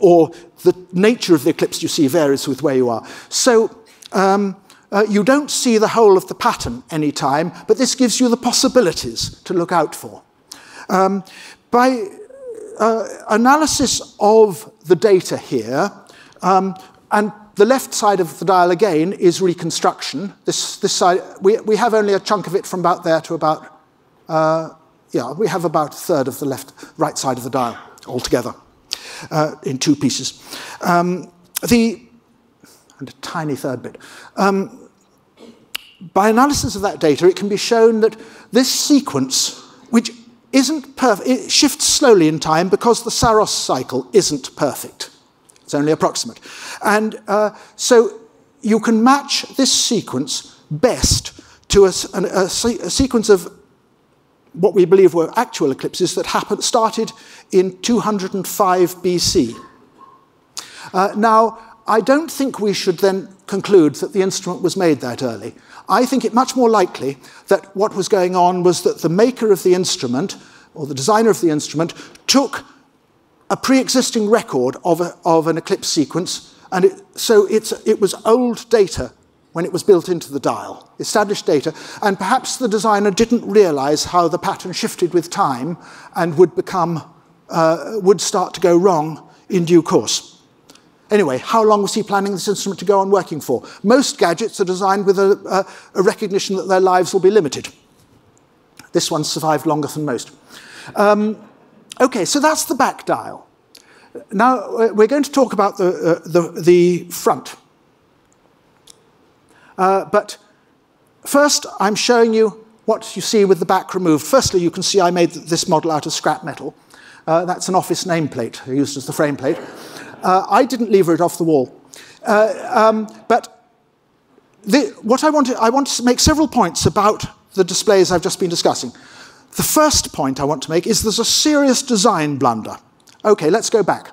or the nature of the eclipse you see varies with where you are. So you don't see the whole of the pattern any time, but this gives you the possibilities to look out for. analysis of the data here, and the left side of the dial again is reconstruction. This side, we have only a chunk of it from about there to about, we have about a third of the right side of the dial altogether in two pieces. And a tiny third bit. By analysis of that data, it can be shown that this sequence, which isn't perfect, it shifts slowly in time because the Saros cycle isn't perfect. It's only approximate. And so you can match this sequence best to a sequence of what we believe were actual eclipses that started in 205 BC. Now, I don't think we should then conclude that the instrument was made that early. I think it much more likely that what was going on was that the maker of the instrument, or the designer of the instrument, took a pre-existing record of an eclipse sequence, and so it was old data when it was built into the dial, established data, and perhaps the designer didn't realize how the pattern shifted with time and would start to go wrong in due course. Anyway, how long was he planning this instrument to go on working for? Most gadgets are designed with a recognition that their lives will be limited. This one survived longer than most. Okay, so that's the back dial. Now, we're going to talk about the front. But first, I'm showing you what you see with the back removed. Firstly, you can see I made this model out of scrap metal. That's an office nameplate used as the frame plate. I didn't lever it off the wall. But what I want to make several points about the displays I've just been discussing. The first point I want to make is there's a serious design blunder. Okay, let's go back.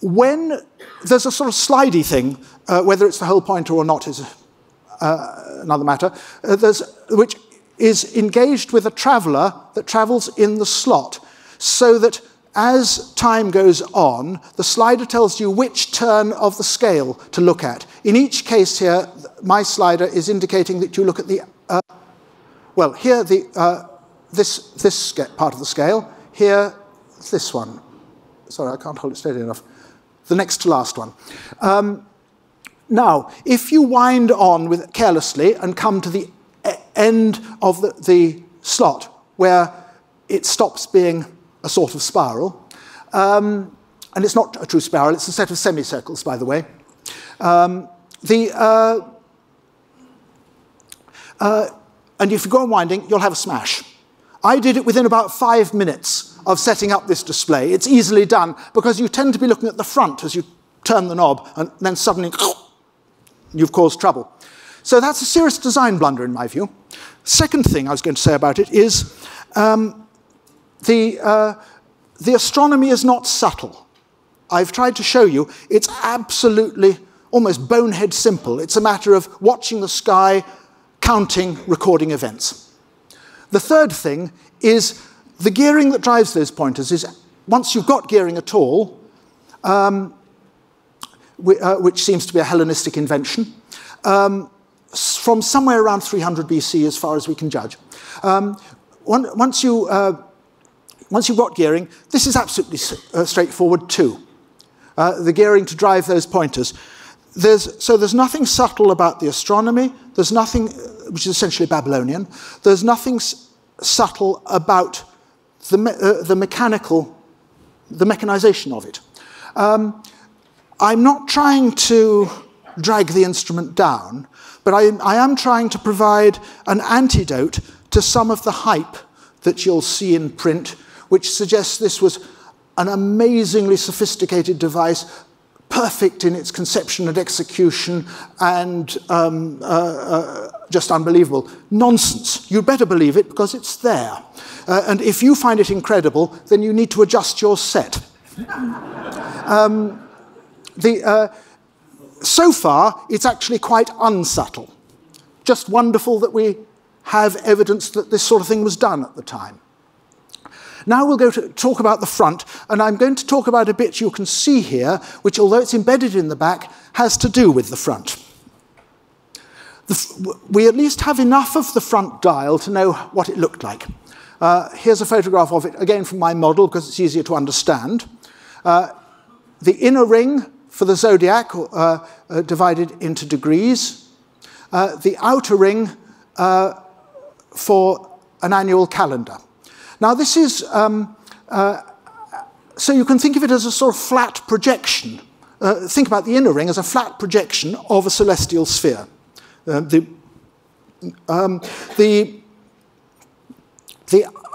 When there's a sort of slidey thing, whether it's the hole pointer or not is another matter, which is engaged with a traveler that travels in the slot, so that as time goes on, the slider tells you which turn of the scale to look at. In each case here, my slider is indicating that you look at the, well, here this part of the scale, here this one. Sorry, I can't hold it steady enough. The next to last one. Now, if you wind on carelessly and come to the end of the slot where it stops being a sort of spiral, and it's not a true spiral, it's a set of semicircles, by the way. And if you go on winding, you'll have a smash. I did it within about 5 minutes of setting up this display. It's easily done because you tend to be looking at the front as you turn the knob, and then suddenly you've caused trouble. So that's a serious design blunder in my view. Second thing I was going to say about it is the astronomy is not subtle. I've tried to show you it's absolutely almost bonehead simple. It's a matter of watching the sky, counting, recording events. The third thing is the gearing that drives those pointers is, once you've got gearing at all, which seems to be a Hellenistic invention, from somewhere around 300 BC as far as we can judge. Once you've got gearing, this is absolutely straightforward too. The gearing to drive those pointers. So there's nothing subtle about the astronomy. There's nothing, which is essentially Babylonian. There's nothing subtle about the mechanization of it. I'm not trying to drag the instrument down, but I am trying to provide an antidote to some of the hype that you'll see in print, which suggests this was an amazingly sophisticated device, perfect in its conception and execution, and just unbelievable. Nonsense. You'd better believe it because it's there. And if you find it incredible, then you need to adjust your set. So far, it's actually quite unsubtle. Just wonderful that we have evidence that this sort of thing was done at the time. Now we'll go to talk about the front, and I'm going to talk about a bit you can see here, which, although it's embedded in the back, has to do with the front. We at least have enough of the front dial to know what it looked like. Here's a photograph of it, again from my model, because it's easier to understand. The inner ring for the zodiac, divided into degrees. The outer ring for an annual calendar. Now this is, so you can think of it as a sort of flat projection. Think about the inner ring as a flat projection of a celestial sphere. The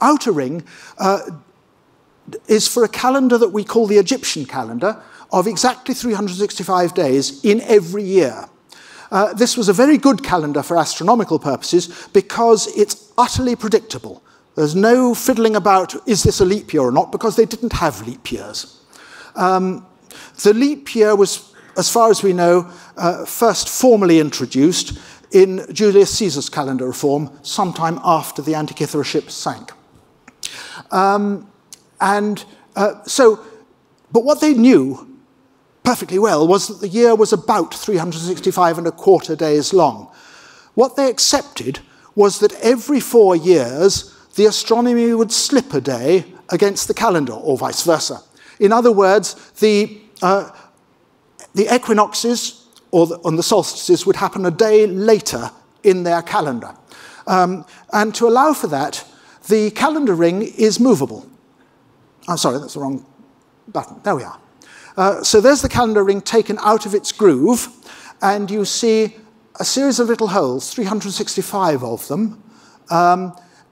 outer ring is for a calendar that we call the Egyptian calendar of exactly 365 days in every year. This was a very good calendar for astronomical purposes because it's utterly predictable. There's no fiddling about, is this a leap year or not, because they didn't have leap years. The leap year was, as far as we know, first formally introduced in Julius Caesar's calendar reform sometime after the Antikythera ship sank. But what they knew perfectly well was that the year was about 365 and a quarter days long. What they accepted was that every 4 years, the astronomy would slip a day against the calendar, or vice versa. In other words, the equinoxes and the solstices would happen a day later in their calendar. And to allow for that, the calendar ring is movable. I'm sorry, that's the wrong button. There we are. So there's the calendar ring taken out of its groove, and you see a series of little holes, 365 of them,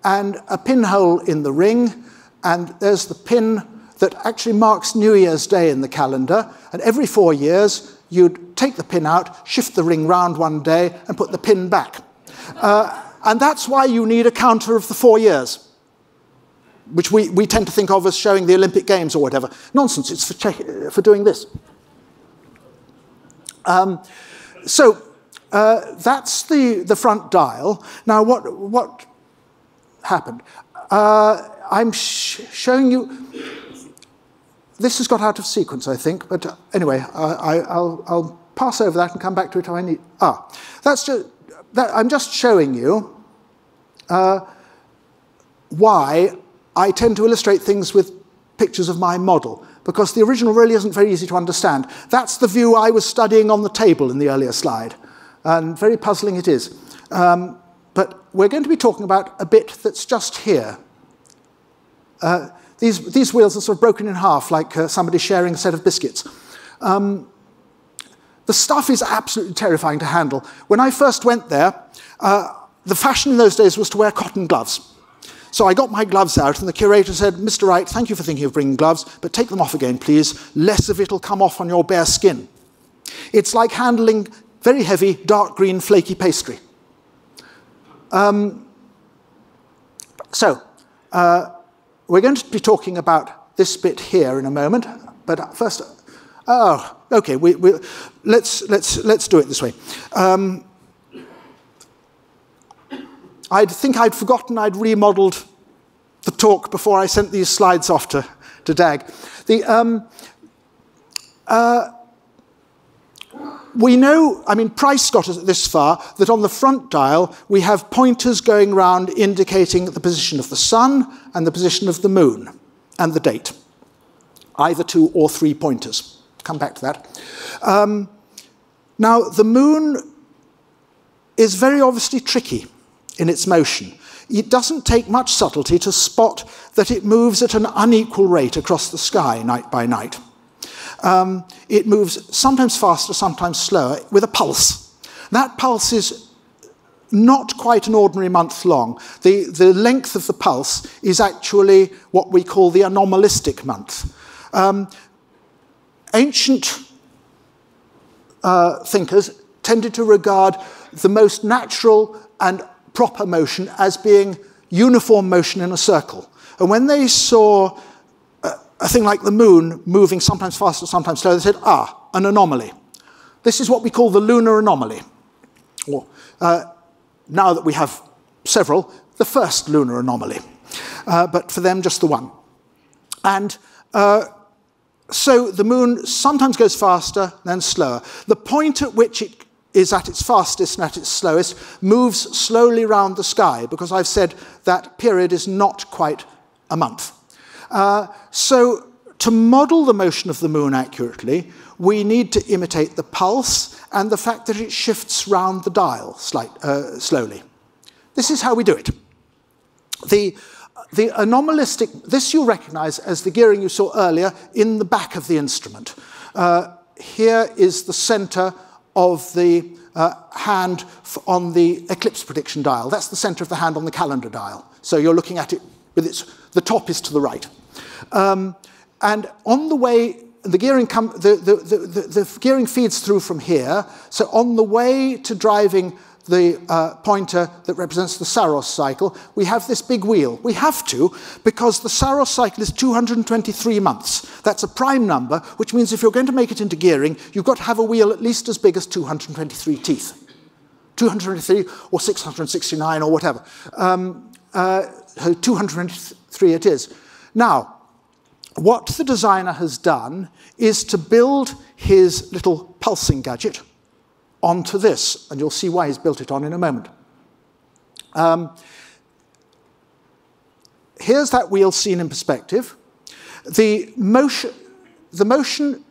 and a pinhole in the ring, and there's the pin that actually marks New Year's Day in the calendar, and every 4 years you'd take the pin out, shift the ring round one day, and put the pin back. And that's why you need a counter of the 4 years, which we tend to think of as showing the Olympic Games or whatever. Nonsense, it's for doing this. That's the front dial. Now, what happened? I'm showing you. This has got out of sequence, I think. But anyway, I'll pass over that and come back to it if I need. I'm just showing you why I tend to illustrate things with pictures of my model, because the original really isn't very easy to understand. That's the view I was studying on the table in the earlier slide, and very puzzling it is. But we're going to be talking about a bit that's just here. These wheels are sort of broken in half, like somebody sharing a set of biscuits. The stuff is absolutely terrifying to handle. When I first went there, the fashion in those days was to wear cotton gloves. So I got my gloves out, and the curator said, "Mr. Wright, thank you for thinking of bringing gloves, but take them off again, please. Less of it will come off on your bare skin." It's like handling very heavy, dark green, flaky pastry. We're going to be talking about this bit here in a moment, but first, okay, let's do it this way. I think I'd forgotten I'd remodeled the talk before I sent these slides off to DAG. We know, I mean, Price got us this far, that on the front dial we have pointers going around indicating the position of the sun and the position of the moon and the date. Either 2 or 3 pointers. Come back to that. Now, the moon is very obviously tricky in its motion. It doesn't take much subtlety to spot that it moves at an unequal rate across the sky night by night. It moves sometimes faster, sometimes slower, with a pulse. That pulse is not quite an ordinary month long. The length of the pulse is actually what we call the anomalistic month. Ancient thinkers tended to regard the most natural and proper motion as being uniform motion in a circle. And when they saw a thing like the moon moving sometimes faster, sometimes slower, they said, an anomaly. This is what we call the lunar anomaly. Or, now that we have several, the first lunar anomaly. But for them, just the one. And so the moon sometimes goes faster, then slower. The point at which it is at its fastest and at its slowest, moves slowly round the sky, because I've said that period is not quite a month. So to model the motion of the moon accurately, we need to imitate the pulse and the fact that it shifts round the dial slowly. This is how we do it. The anomalistic, this you'll recognize as the gearing you saw earlier in the back of the instrument. Here is the center of the hand on the eclipse prediction dial. That's the center of the hand on the calendar dial. So you're looking at it with the top is to the right. And on the way, the gearing feeds through from here. So on the way to driving the pointer that represents the Saros cycle, we have this big wheel. We have to, because the Saros cycle is 223 months. That's a prime number, which means if you're going to make it into gearing, you've got to have a wheel at least as big as 223 teeth. 223 or 669 or whatever. 223 it is. Now, what the designer has done is to build his little pulsing gadget onto this, and you'll see why he's built it on in a moment. Here's that wheel seen in perspective. The motion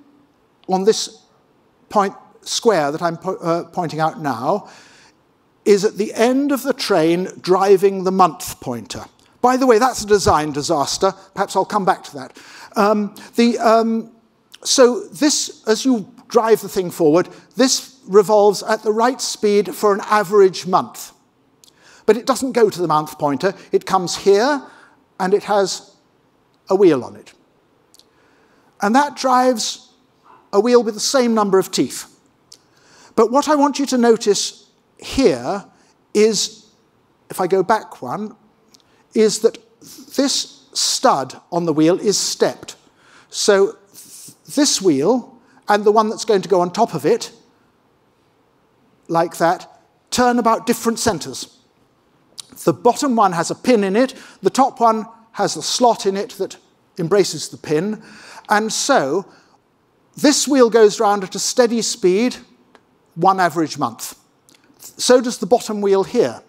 on this point square that I'm pointing out now is at the end of the train driving the month pointer. By the way, that's a design disaster. Perhaps I'll come back to that. So this, as you drive the thing forward, this revolves at the right speed for an average month. But it doesn't go to the month pointer. It comes here, and it has a wheel on it. And that drives a wheel with the same number of teeth. But what I want you to notice here is, if I go back one, is that this stud on the wheel is stepped. So this wheel and the one that's going to go on top of it, like that, turn about different centers. The bottom one has a pin in it. The top one has a slot in it that embraces the pin. And so this wheel goes round at a steady speed, one average month. So does the bottom wheel here.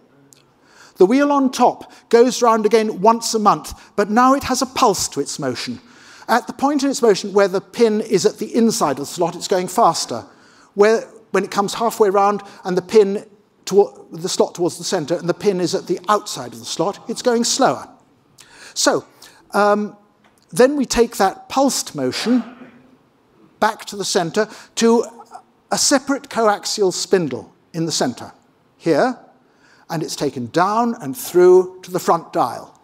The wheel on top goes round again once a month, but now it has a pulse to its motion. At the point in its motion where the pin is at the inside of the slot, it's going faster. When it comes halfway round and the pin the slot towards the center and the pin is at the outside of the slot, it's going slower. So then we take that pulsed motion back to the center to a separate coaxial spindle in the center here, and it's taken down and through to the front dial.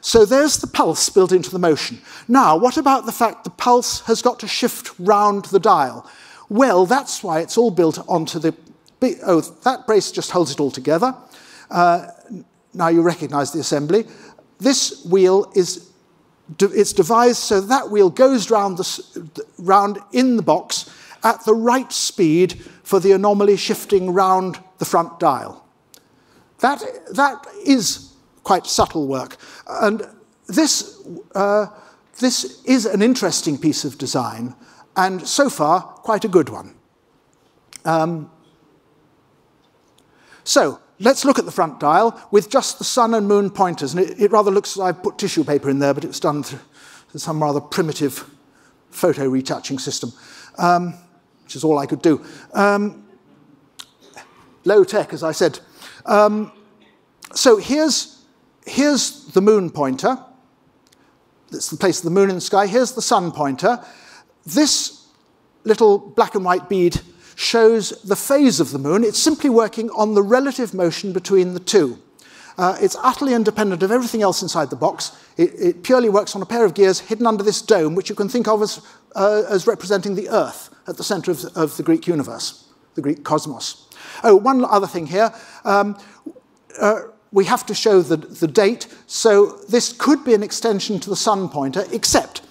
So there's the pulse built into the motion. Now, what about the fact the pulse has got to shift round the dial? Well, that's why it's all built onto the... Oh, that brace just holds it all together. Now you recognize the assembly. This wheel it's devised so that wheel goes round in the box at the right speed for the anomaly shifting round the front dial. That is quite subtle work. And this is an interesting piece of design, and so far, quite a good one. So let's look at the front dial with just the sun and moon pointers. And it rather looks as I've put tissue paper in there, but it was done through some rather primitive photo retouching system, which is all I could do. Low tech, as I said. So here's the moon pointer. That's the place of the moon in the sky. Here's the sun pointer. This little black and white bead shows the phase of the moon. It's simply working on the relative motion between the two. It's utterly independent of everything else inside the box. It purely works on a pair of gears hidden under this dome, which you can think of as representing the Earth at the center of the Greek universe, the Greek cosmos. Oh, one other thing here. We have to show the date, so this could be an extension to the sun pointer, except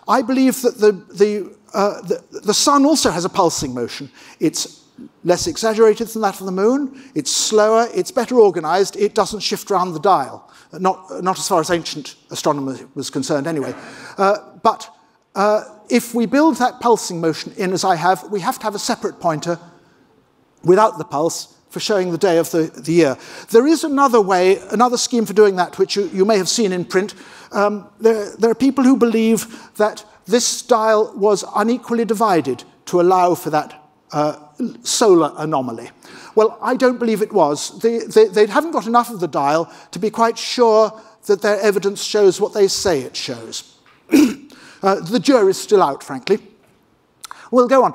I believe that the sun also has a pulsing motion. It's less exaggerated than that of the moon. It's slower. It's better organized. It doesn't shift around the dial. Not as far as ancient astronomy was concerned anyway. But if we build that pulsing motion in as I have, we have to have a separate pointer without the pulse, for showing the day of the year. There is another way, another scheme for doing that, which you may have seen in print. There are people who believe that this dial was unequally divided to allow for that solar anomaly. Well, I don't believe it was. They haven't got enough of the dial to be quite sure that their evidence shows what they say it shows. The jury's still out, frankly. We'll go on.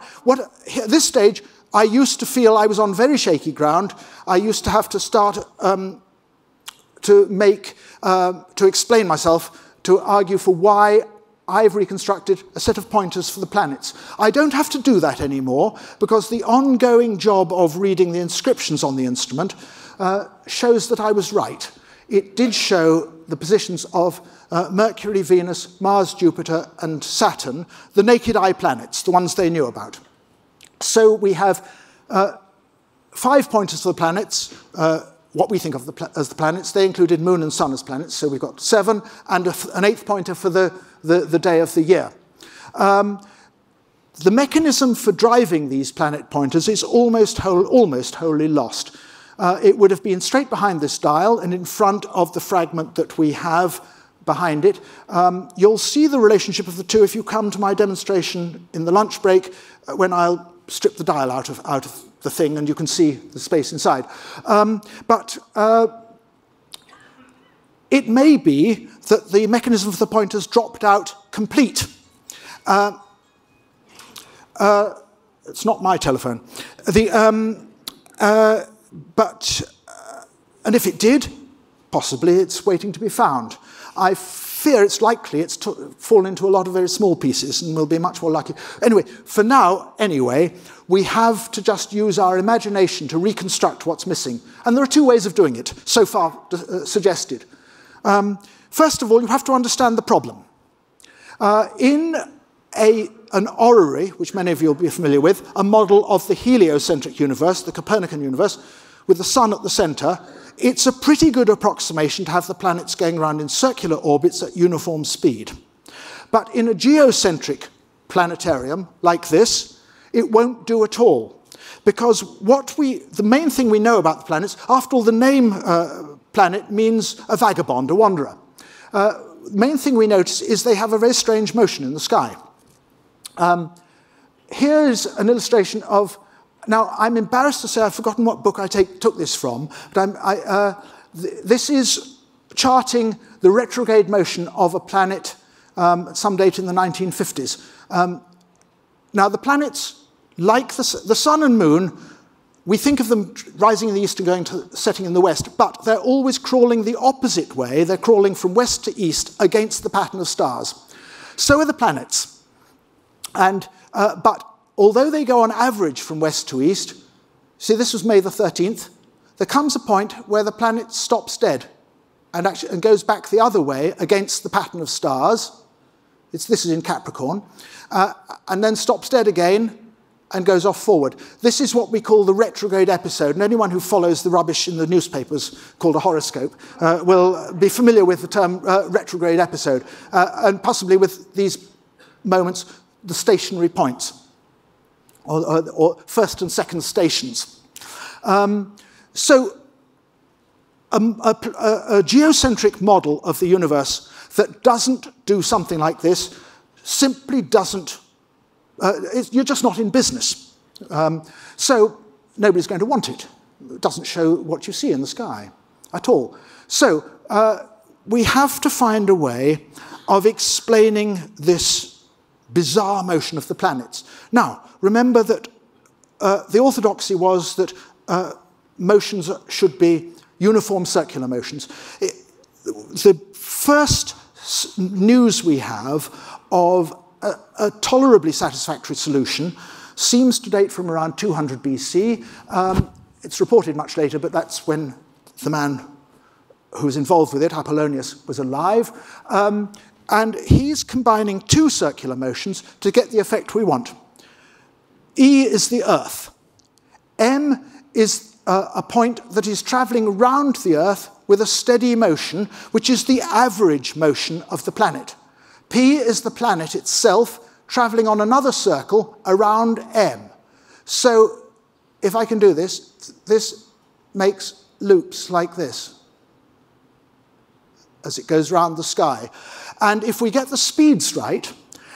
At this stage, I used to feel I was on very shaky ground. I used to have to start to explain myself, to argue for why I've reconstructed a set of pointers for the planets. I don't have to do that anymore, because the ongoing job of reading the inscriptions on the instrument shows that I was right. It did show the positions of Mercury, Venus, Mars, Jupiter, and Saturn, the naked eye planets, the ones they knew about. So we have 5 pointers for the planets, what we think of as the planets. They included Moon and Sun as planets, so we've got 7, and an 8th pointer for the day of the year. The mechanism for driving these planet pointers is almost wholly lost. It would have been straight behind this dial and in front of the fragment that we have behind it. You'll see the relationship of the two if you come to my demonstration in the lunch break, when I'll strip the dial out of the thing and you can see the space inside. But it may be that the mechanism of the pointers dropped out complete. It's not my telephone. And if it did, possibly it's waiting to be found. I fear it's likely it's fallen into a lot of very small pieces and we'll be much more lucky. Anyway, for now, anyway, we have to just use our imagination to reconstruct what's missing. And there are 2 ways of doing it, so far suggested. First of all, you have to understand the problem. In an orrery, which many of you will be familiar with, a model of the heliocentric universe, the Copernican universe, with the sun at the center, it's a pretty good approximation to have the planets going around in circular orbits at uniform speed. But in a geocentric planetarium like this, it won't do at all. Because the main thing we know about the planets, after all, the name planet means a vagabond, a wanderer. The main thing we notice is they have a very strange motion in the sky. Here's an illustration of, now I'm embarrassed to say I've forgotten what book I took this from, but this is charting the retrograde motion of a planet at some date in the 1950s. Now the planets, like the Sun and Moon, we think of them rising in the east and going to setting in the west, but they're always crawling the opposite way. They're crawling from west to east against the pattern of stars. So are the planets. But although they go on average from west to east, see, this was May the 13th, there comes a point where the planet stops dead and goes back the other way against the pattern of stars. This is in Capricorn, and then stops dead again and goes off forward. This is what we call the retrograde episode, and anyone who follows the rubbish in the newspapers called a horoscope will be familiar with the term retrograde episode, and possibly with these moments, the stationary points, or first and second stations. So a geocentric model of the universe that doesn't do something like this simply doesn't, you're just not in business. So nobody's going to want it. It doesn't show what you see in the sky at all. So we have to find a way of explaining this bizarre motion of the planets. Now, remember that the orthodoxy was that motions should be uniform circular motions. The first news we have of a tolerably satisfactory solution seems to date from around 200 BC. It's reported much later, but that's when the man who was involved with it, Apollonius, was alive. And he's combining 2 circular motions to get the effect we want. E is the Earth. M is a point that is traveling around the Earth with a steady motion, which is the average motion of the planet. P is the planet itself traveling on another circle around M. So if I can do this, this makes loops like this as it goes round the sky. And if we get the speeds right,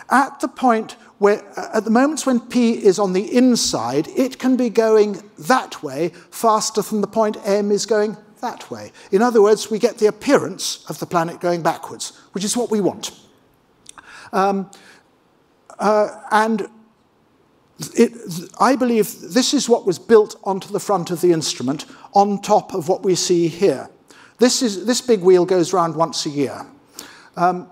at the point where, at the moments when P is on the inside, it can be going that way faster than the point M is going that way. In other words, we get the appearance of the planet going backwards, which is what we want. I believe this is what was built onto the front of the instrument on top of what we see here. This big wheel goes round once a year. And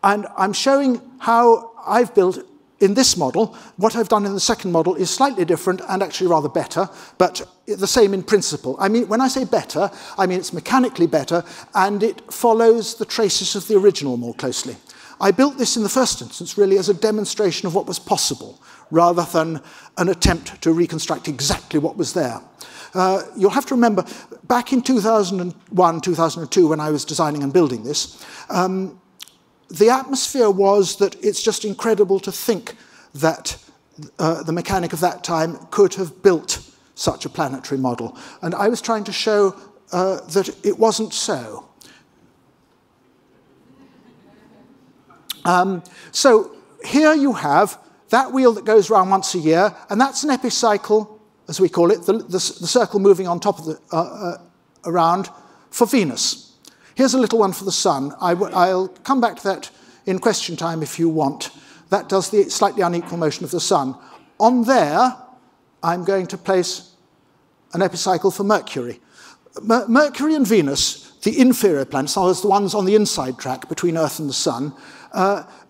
I'm showing how I've built in this model. What I've done in the second model is slightly different and actually rather better, but the same in principle. I mean, when I say better, I mean it's mechanically better, and it follows the traces of the original more closely. I built this in the first instance really as a demonstration of what was possible, rather than an attempt to reconstruct exactly what was there. You'll have to remember, back in 2001, 2002, when I was designing and building this, the atmosphere was that it's just incredible to think that the mechanic of that time could have built such a planetary model. And I was trying to show that it wasn't so. So here you have that wheel that goes round once a year, and that's an epicycle, as we call it, the circle moving on top of the, around for Venus. Here's a little one for the Sun. I'll come back to that in question time if you want. That does the slightly unequal motion of the Sun. On there, I'm going to place an epicycle for Mercury. Mercury and Venus, the inferior planets, are the ones on the inside track between Earth and the Sun.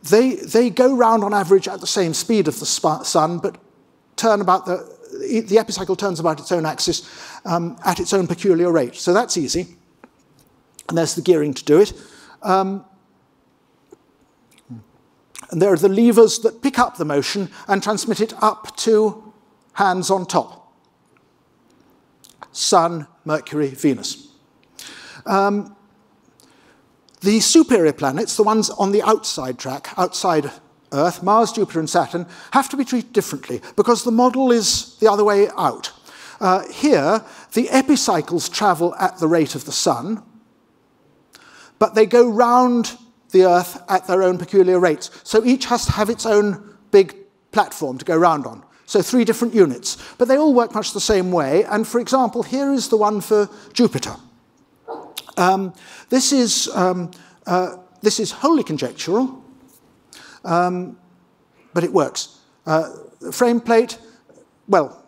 They go round on average at the same speed of the Sun, but turn about the epicycle turns about its own axis at its own peculiar rate. So that's easy. And there's the gearing to do it. And there are the levers that pick up the motion and transmit it up to hands on top. Sun, Mercury, Venus. The superior planets, the ones on the outside track, outside Earth, Mars, Jupiter, and Saturn, have to be treated differently because the model is the other way out. Here, the epicycles travel at the rate of the Sun, but they go round the Earth at their own peculiar rates. So each has to have its own big platform to go round on. So 3 different units. But they all work much the same way. And for example, here is the one for Jupiter. This is wholly conjectural, but it works. Frame plate, well,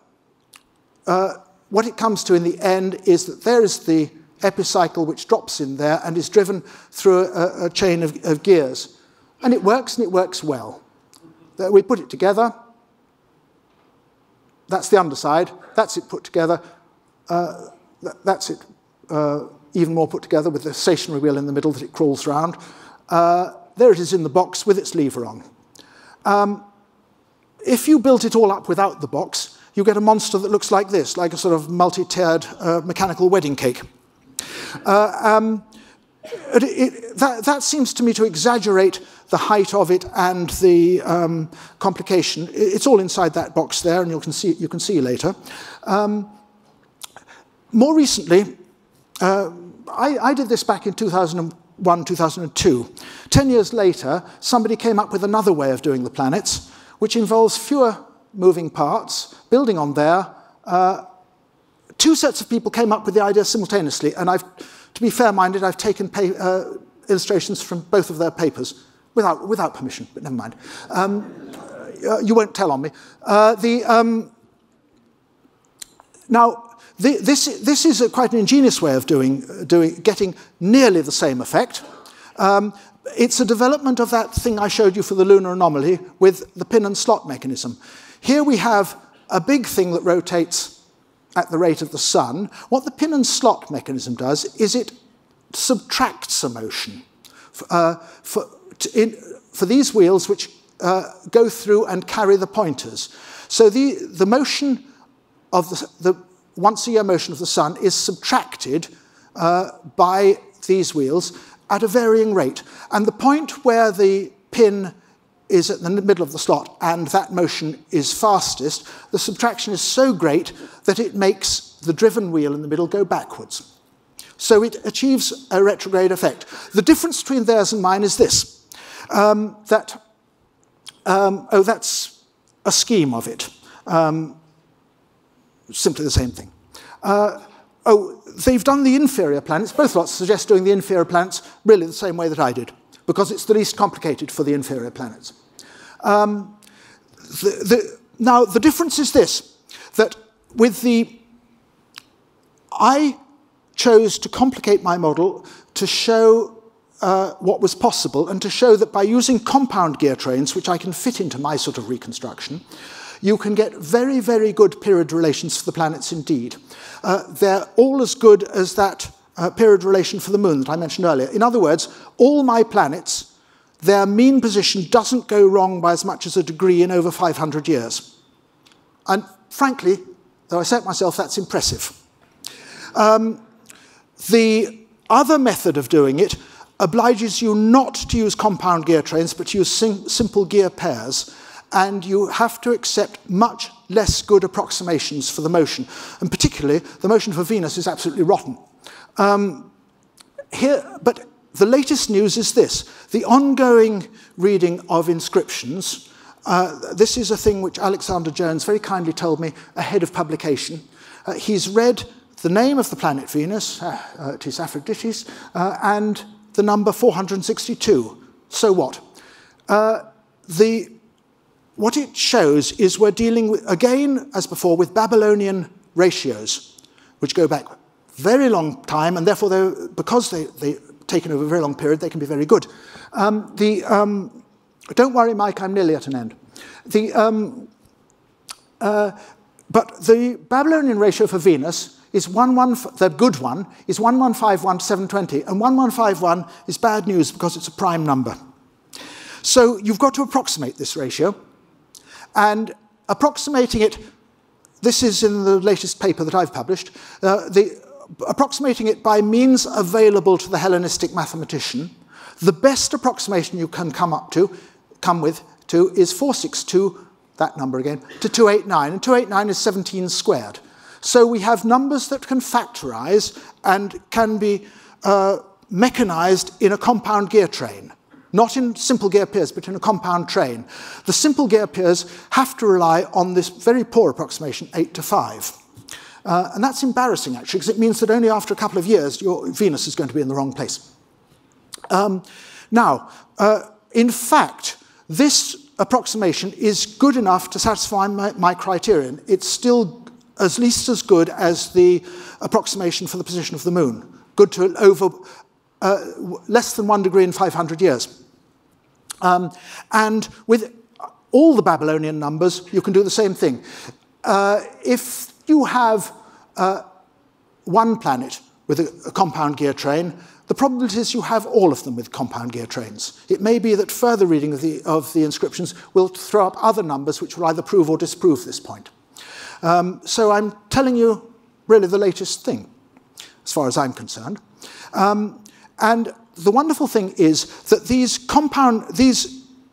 what it comes to in the end is that there is the epicycle which drops in there and is driven through a chain of gears. And it works well. We put it together. That's the underside. That's it put together. That's it even more put together with the stationary wheel in the middle that it crawls round. There it is in the box with its lever on. If you built it all up without the box, you get a monster that looks like this, like a sort of multi-tiered mechanical wedding cake. That seems to me to exaggerate the height of it and the complication. It's all inside that box there, and you can see later. More recently, I did this back in 2001, 2002. 10 years later, somebody came up with another way of doing the planets, which involves fewer moving parts, building on there. 2 sets of people came up with the idea simultaneously, and to be fair-minded, I've taken illustrations from both of their papers, without permission, but never mind. You won't tell on me. Now, this is quite an ingenious way of getting nearly the same effect. It's a development of that thing I showed you for the lunar anomaly with the pin and slot mechanism. Here we have a big thing that rotates at the rate of the Sun. What the pin and slot mechanism does is it subtracts a motion for these wheels which go through and carry the pointers. So the motion of the once-a-year motion of the Sun is subtracted by these wheels at a varying rate. And the point where the pin is at the middle of the slot and that motion is fastest, the subtraction is so great that it makes the driven wheel in the middle go backwards. So it achieves a retrograde effect. The difference between theirs and mine is this, that's a scheme of it. Simply the same thing. They've done the inferior planets. Both lots suggest doing the inferior planets really the same way that I did, because it's the least complicated for the inferior planets. Now, the difference is this, that with I chose to complicate my model to show what was possible and to show that by using compound gear trains, which I can fit into my sort of reconstruction, you can get very, very good period relations for the planets indeed. They're all as good as that period relation for the moon that I mentioned earlier. In other words, all my planets, their mean position doesn't go wrong by as much as a degree in over 500 years. And frankly, though I say it myself, that's impressive. The other method of doing it obliges you not to use compound gear trains, but to use simple gear pairs. And you have to accept much less good approximations for the motion. And particularly, the motion for Venus is absolutely rotten. But the latest news is this. The ongoing reading of inscriptions, this is a thing which Alexander Jones very kindly told me ahead of publication. He's read the name of the planet Venus, tis Aphrodite, and the number 462. So what? What it shows is we're dealing with, again, as before, with Babylonian ratios, which go back very long time, and therefore, because they've taken over a very long period, they can be very good. Don't worry, Mike, I'm nearly at an end. But the Babylonian ratio for Venus is the good one, is 1151 to 720, and 1151 is bad news because it's a prime number. So you've got to approximate this ratio. And approximating it, this is in the latest paper that I've published, approximating it by means available to the Hellenistic mathematician, the best approximation you can come with is 462, that number again, to 289, and 289 is 17 squared. So we have numbers that can factorize and can be mechanized in a compound gear train. Not in simple gear pairs, but in a compound train. The simple gear pairs have to rely on this very poor approximation, 8 to 5. And that's embarrassing, actually, because it means that only after a couple of years, your Venus is going to be in the wrong place. In fact, this approximation is good enough to satisfy my criterion. It's still at least as good as the approximation for the position of the moon. Good to less than 1 degree in 500 years. And with all the Babylonian numbers, you can do the same thing. If you have one planet with a compound gear train, the probability is you have all of them with compound gear trains. It may be that further reading of the inscriptions will throw up other numbers which will either prove or disprove this point. So I'm telling you really the latest thing, as far as I'm concerned. And the wonderful thing is that these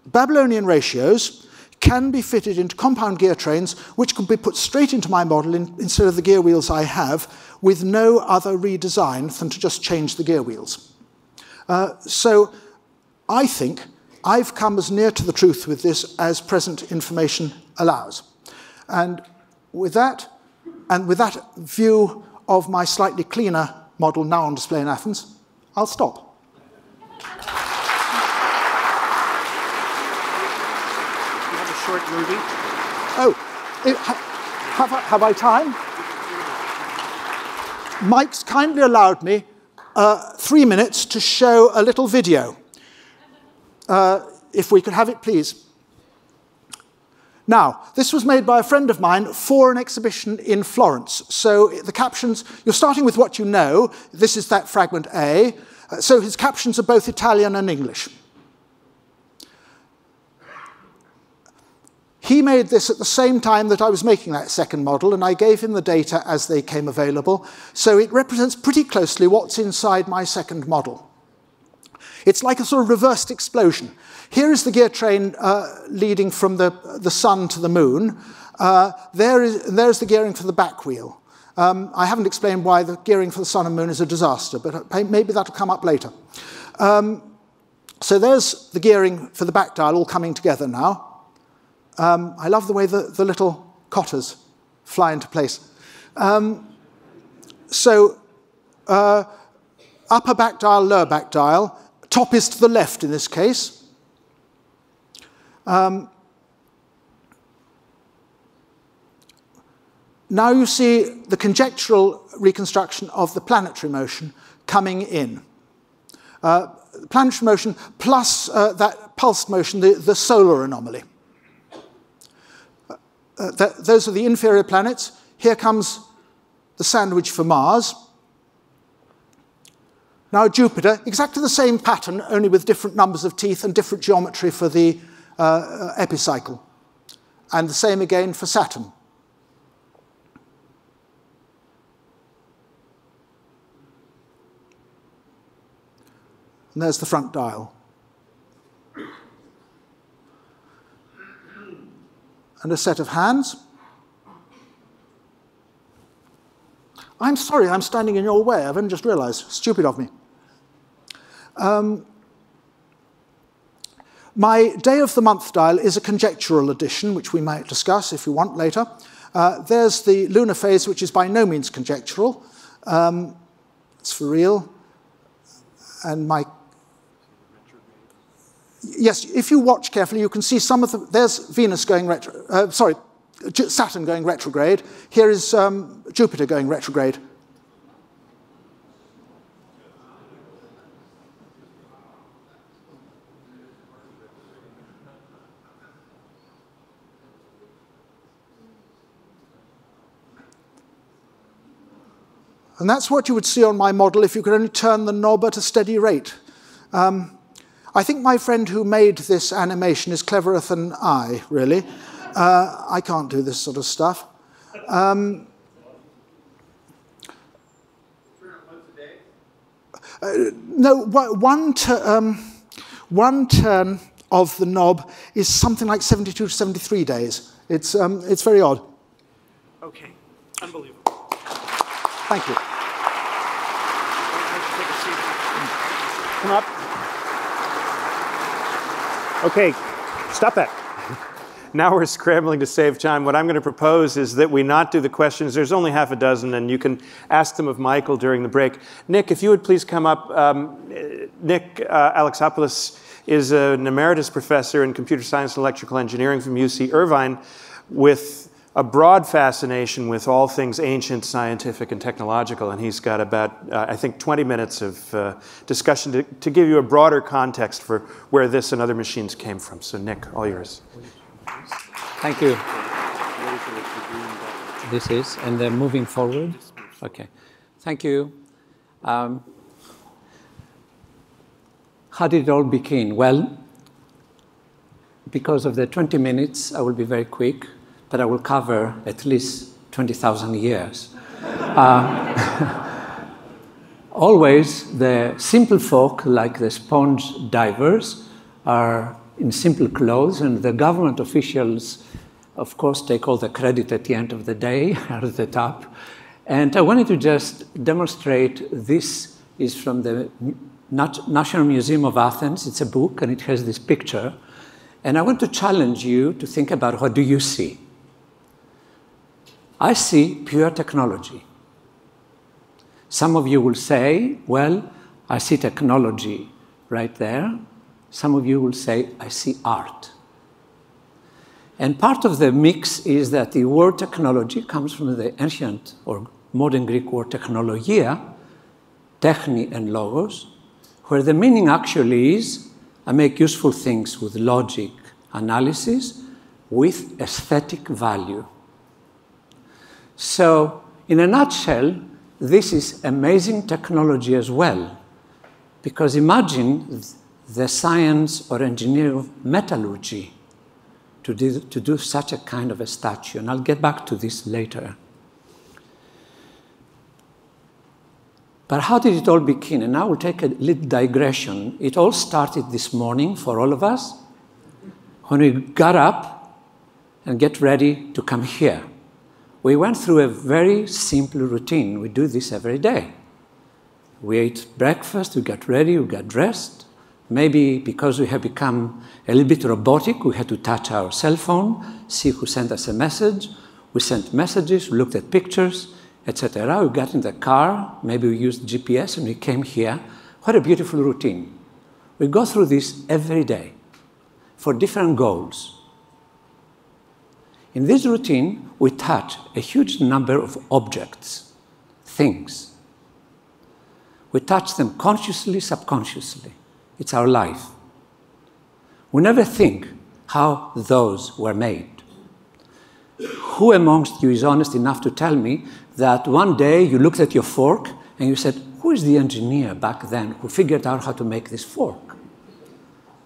Babylonian ratios can be fitted into compound gear trains, which can be put straight into my model instead of the gear wheels I have, with no other redesign than to just change the gear wheels. So I think I've come as near to the truth with this as present information allows. And with that view of my slightly cleaner model now on display in Athens, I'll stop. You have a short movie? Oh, have I time? Mike's kindly allowed me 3 minutes to show a little video. If we could have it, please. Now, this was made by a friend of mine for an exhibition in Florence. So the captions, you're starting with what you know. This is that fragment A. So his captions are both Italian and English. He made this at the same time that I was making that second model, and I gave him the data as they came available. So it represents pretty closely what's inside my second model. It's like a sort of reversed explosion. Here is the gear train leading from the sun to the moon. There's the gearing for the back wheel. I haven't explained why the gearing for the sun and moon is a disaster, but maybe that'll come up later. So there's the gearing for the back dial all coming together now. I love the way the little cotters fly into place. Upper back dial, lower back dial. Top is to the left in this case. Now you see the conjectural reconstruction of the planetary motion coming in. Planetary motion plus that pulsed motion, the solar anomaly. Those are the inferior planets. Here comes the sandwich for Mars. Now Jupiter, exactly the same pattern, only with different numbers of teeth and different geometry for the epicycle. And the same again for Saturn. And there's the front dial. And a set of hands. I'm sorry, I'm standing in your way. I've only just realized. Stupid of me. My day of the month dial is a conjectural edition, which we might discuss if you want later. There's the lunar phase, which is by no means conjectural. It's for real. And my... Yes, if you watch carefully, you can see some of the... There's Venus going Saturn going retrograde. Here is Jupiter going retrograde. And that's what you would see on my model if you could only turn the knob at a steady rate. I think my friend who made this animation is cleverer than I, really. I can't do this sort of stuff. No, one turn of the knob is something like 72 to 73 days. It's very odd. Okay, unbelievable. Thank you. Come up. Okay, stop that. Now we're scrambling to save time. What I'm going to propose is that we not do the questions. There's only half a dozen, and you can ask them of Michael during the break. Nick, if you would please come up. Nick Alexopoulos is an emeritus professor in computer science and electrical engineering from UC Irvine with a broad fascination with all things ancient, scientific, and technological. And he's got about, I think, 20 minutes of discussion to give you a broader context for where this and other machines came from. So Nick, all yours. Thank you. This is, and then moving forward. Okay. Thank you. How did it all begin? Well, because of the 20 minutes, I will be very quick, but I will cover at least 20,000 years. Always, the simple folk, like the sponge divers, are in simple clothes, and the government officials, of course, take all the credit at the end of the day, at the top. And I wanted to just demonstrate, this is from the National Museum of Athens. It's a book, and it has this picture. And I want to challenge you to think about, what do you see? I see pure technology. Some of you will say, well, I see technology right there. Some of you will say, I see art. And part of the mix is that the word technology comes from the ancient or modern Greek word technologia, techni and logos, where the meaning actually is, I make useful things with logic analysis with aesthetic value. So, in a nutshell, this is amazing technology as well. Because imagine the science or engineering of metallurgy to do such a kind of a statue. And I'll get back to this later. But how did it all begin? And I will take a little digression. It all started this morning for all of us when we got up and get ready to come here. We went through a very simple routine. We do this every day. We ate breakfast, we got ready, we got dressed. Maybe because we have become a little bit robotic, we had to touch our cell phone, see who sent us a message. We sent messages, we looked at pictures, etc. We got in the car, maybe we used GPS, and we came here. What a beautiful routine. We go through this every day for different goals. In this routine, we touch a huge number of objects, things. We touch them consciously, subconsciously. It's our life. We never think how those were made. Who amongst you is honest enough to tell me that one day you looked at your fork and you said, who is the engineer back then who figured out how to make this fork?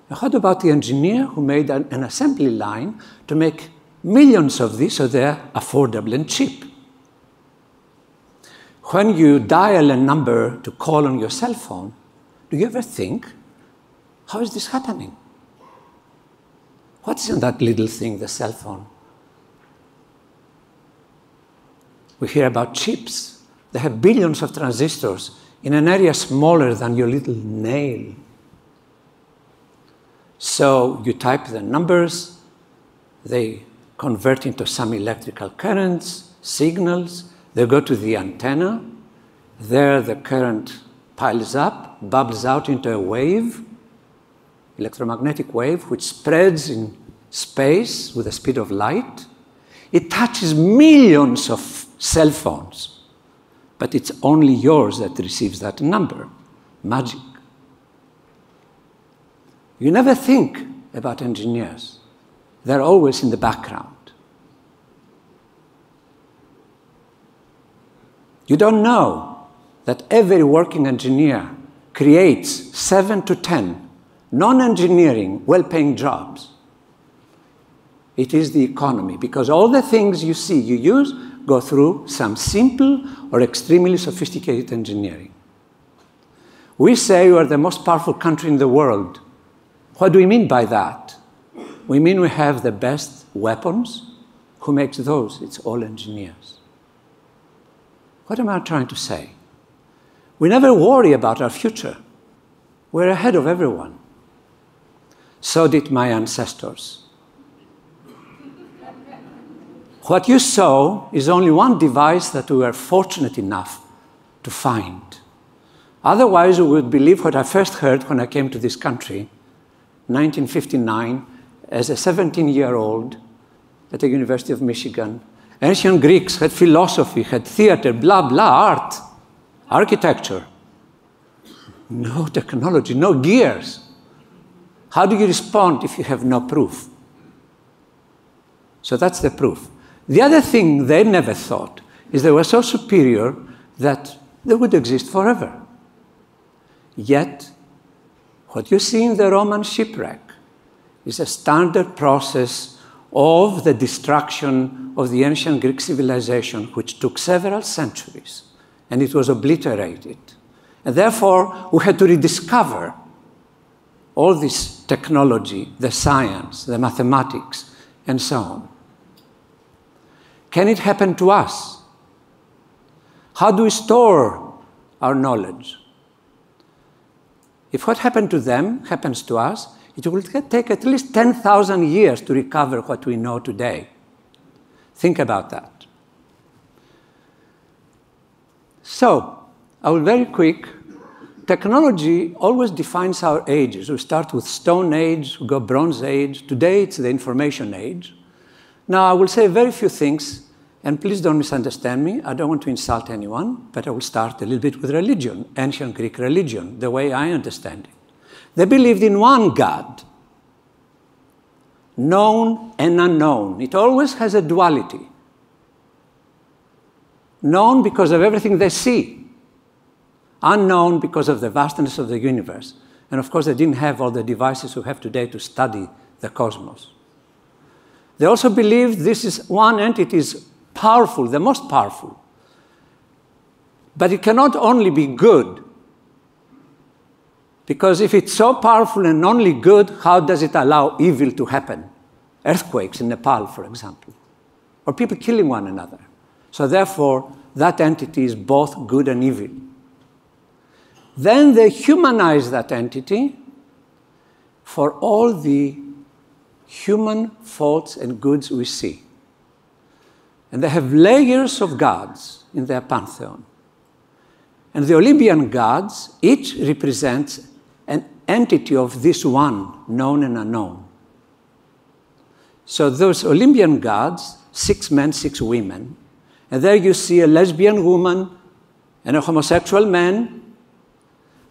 Now, what about the engineer who made an assembly line to make millions of these so they're affordable and cheap? When you dial a number to call on your cell phone, do you ever think, how is this happening? What's in that little thing, the cell phone? We hear about chips. They have billions of transistors in an area smaller than your little nail. So you type the numbers, they convert into some electrical currents, signals, they go to the antenna. There the current piles up, bubbles out into a wave, electromagnetic wave, which spreads in space with the speed of light. It touches millions of cell phones, but it's only yours that receives that number. Magic. You never think about engineers. They're always in the background. You don't know that every working engineer creates 7 to 10 non-engineering, well-paying jobs. It is the economy, because all the things you see, you use, go through some simple or extremely sophisticated engineering. We say we are the most powerful country in the world. What do we mean by that? We mean we have the best weapons. Who makes those? It's all engineers. What am I trying to say? We never worry about our future. We're ahead of everyone. So did my ancestors. What you saw is only one device that we were fortunate enough to find. Otherwise, we would believe what I first heard when I came to this country, 1959, as a 17-year-old at the University of Michigan. Ancient Greeks had philosophy, had theater, blah, blah, art, architecture. No technology, no gears. How do you respond if you have no proof? So that's the proof. The other thing they never thought is they were so superior that they would exist forever. Yet, what you see in the Roman shipwreck is a standard process of the destruction of the ancient Greek civilization, which took several centuries, and it was obliterated. And therefore, we had to rediscover all this technology, the science, the mathematics, and so on. Can it happen to us? How do we store our knowledge? If what happened to them happens to us, it will take at least 10,000 years to recover what we know today. Think about that. So, I will very quick. Technology always defines our ages. We start with Stone Age, we go Bronze Age. Today, it's the Information Age. Now, I will say very few things, and please don't misunderstand me. I don't want to insult anyone, but I will start a little bit with religion, ancient Greek religion, the way I understand it. They believed in one God, known and unknown. It always has a duality. Known because of everything they see. Unknown because of the vastness of the universe. And of course, they didn't have all the devices we have today to study the cosmos. They also believed this is one entity is powerful, the most powerful. But it cannot only be good. Because if it's so powerful and only good, how does it allow evil to happen? Earthquakes in Nepal, for example, or people killing one another. So therefore, that entity is both good and evil. Then they humanize that entity for all the human faults and goods we see. And they have layers of gods in their pantheon. And the Olympian gods each represents an entity of this one, known and unknown. So those Olympian gods, 6 men, 6 women, and there you see a lesbian woman and a homosexual man,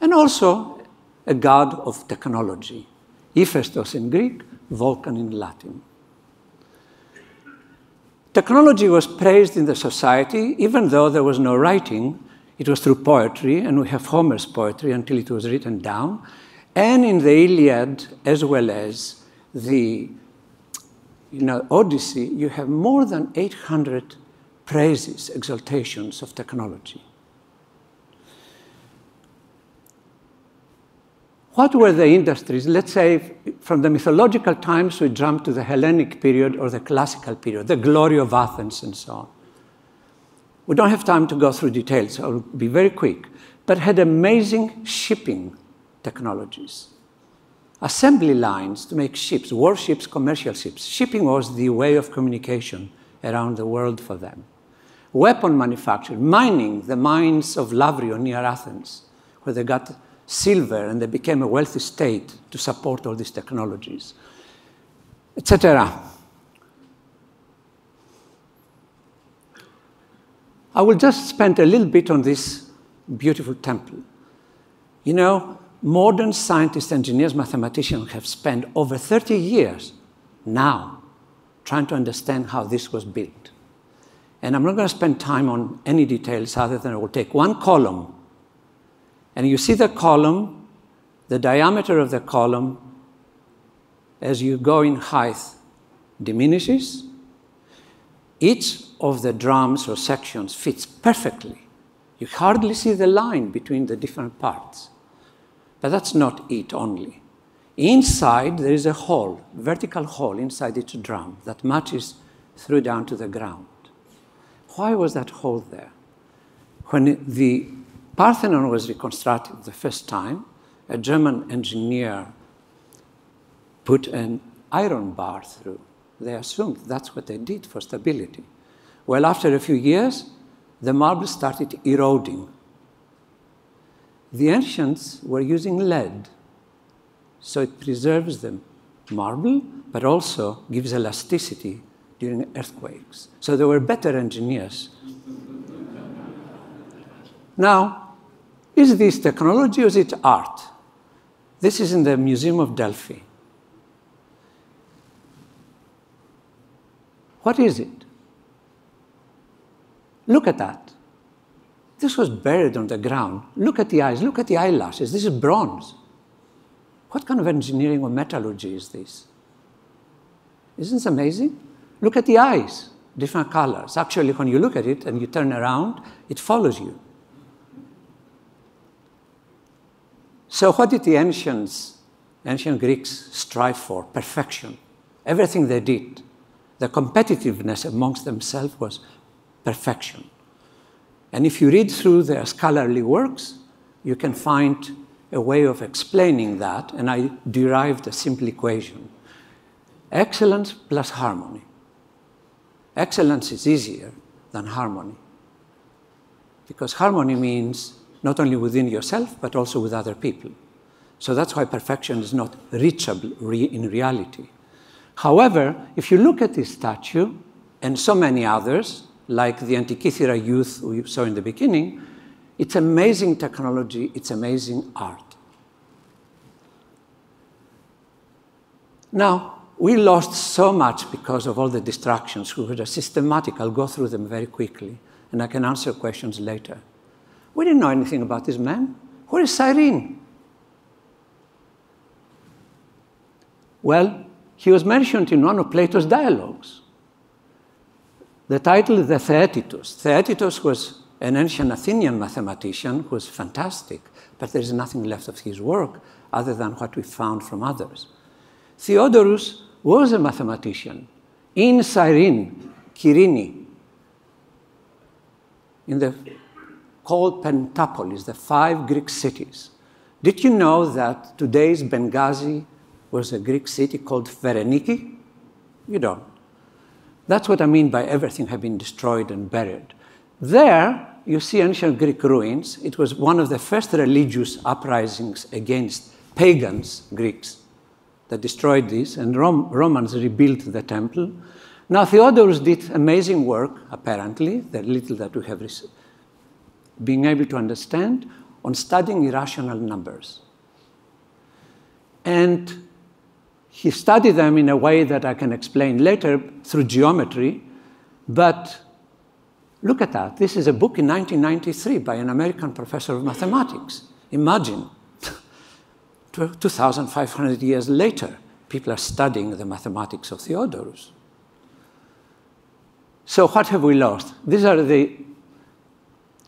and also a god of technology. Hephaestus in Greek, Vulcan in Latin. Technology was praised in the society, even though there was no writing. It was through poetry, and we have Homer's poetry until it was written down. And in the Iliad, as well as the Odyssey, you have more than 800 praises, exaltations of technology. What were the industries? Let's say from the mythological times, we jump to the Hellenic period or the classical period, the glory of Athens and so on. We don't have time to go through details, so I'll be very quick, but had amazing shipping technologies. Assembly lines to make ships, warships, commercial ships. Shipping was the way of communication around the world for them. Weapon manufacture, mining, the mines of Lavrio near Athens, where they got silver and they became a wealthy state to support all these technologies, etc. I will just spend a little bit on this beautiful temple. You know, modern scientists, engineers, mathematicians have spent over 30 years now trying to understand how this was built. And I'm not going to spend time on any details other than I will take one column. And you see the column, the diameter of the column, as you go in height, diminishes. Each of the drums or sections fits perfectly. You hardly see the line between the different parts. But that's not it only. Inside, there is a hole, vertical hole inside each drum that matches through down to the ground. Why was that hole there? When the Parthenon was reconstructed the first time, a German engineer put an iron bar through. They assumed that's what they did for stability. Well, after a few years, the marble started eroding. The ancients were using lead, so it preserves the marble, but also gives elasticity during earthquakes. So they were better engineers. Now, is this technology or is it art? This is in the Museum of Delphi. What is it? Look at that. This was buried on the ground. Look at the eyes, look at the eyelashes. This is bronze. What kind of engineering or metallurgy is this? Isn't this amazing? Look at the eyes, different colors. Actually, when you look at it and you turn around, it follows you. So what did the ancient Greeks strive for? Perfection. Everything they did. The competitiveness amongst themselves was perfection. And if you read through their scholarly works, you can find a way of explaining that, and I derived a simple equation. Excellence plus harmony. Excellence is easier than harmony, because harmony means not only within yourself, but also with other people. So that's why perfection is not reachable in reality. However, if you look at this statue, and so many others, like the Antikythera youth we saw in the beginning, it's amazing technology, it's amazing art. Now, we lost so much because of all the distractions. We were systematic. I'll go through them very quickly, and I can answer questions later. We didn't know anything about this man. Where is Cyrene? Well, he was mentioned in one of Plato's dialogues. The title is the Theaetetus. Theaetetus was an ancient Athenian mathematician who was fantastic, but there is nothing left of his work other than what we found from others. Theodorus was a mathematician in Cyrene, Kyrene, in the called Pentapolis, the 5 Greek cities. Did you know that today's Benghazi was a Greek city called Phereniki? You don't. That's what I mean by everything had been destroyed and buried. There, you see ancient Greek ruins. It was one of the first religious uprisings against pagans, Greeks, that destroyed this, and Romans rebuilt the temple. Now, Theodorus did amazing work, apparently, the little that we have being able to understand, on studying irrational numbers. And he studied them in a way that I can explain later through geometry, but look at that. This is a book in 1993 by an American professor of mathematics. Imagine, 2,500 years later, people are studying the mathematics of Theodorus. So what have we lost? These are the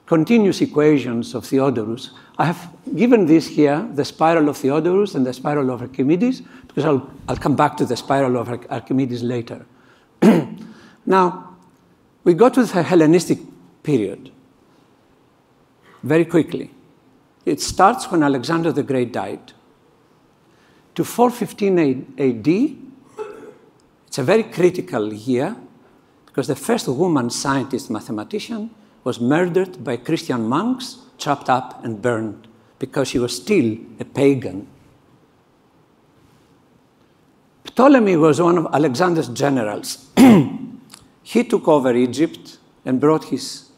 continuous equations of Theodorus. I have given this here, the spiral of Theodorus and the spiral of Archimedes, because I'll come back to the spiral of Archimedes later. Now, we go to the Hellenistic period very quickly. It starts when Alexander the Great died. To 415 AD, it's a very critical year, because the first woman scientist mathematician was murdered by Christian monks, chopped up and burned, because she was still a pagan. Ptolemy was one of Alexander's generals. He took over Egypt and brought his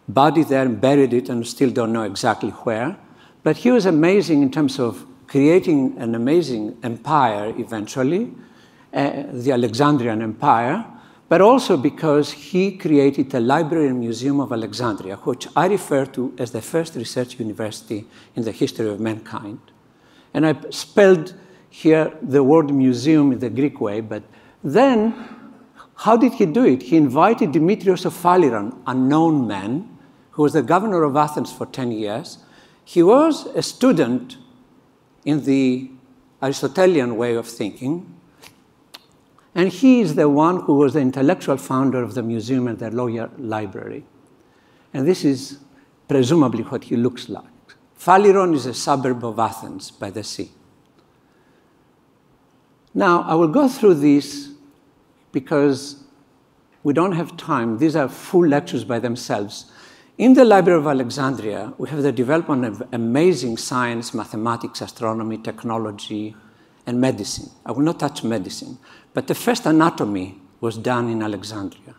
body there and buried it, and still don't know exactly where. But he was amazing in terms of creating an amazing empire eventually, the Alexandrian Empire, but also because he created the Library and Museum of Alexandria, which I refer to as the first research university in the history of mankind. And I spelled here the word museum in the Greek way, but then how did he do it? He invited Demetrius of Phaleron, a known man, who was the governor of Athens for 10 years. He was a student in the Aristotelian way of thinking, and he is the one who was the intellectual founder of the museum and the Royal Library. And this is presumably what he looks like. Phaleron is a suburb of Athens by the sea. Now, I will go through this because we don't have time. These are full lectures by themselves. In the Library of Alexandria, we have the development of amazing science, mathematics, astronomy, technology, and medicine. I will not touch medicine, but the first anatomy was done in Alexandria.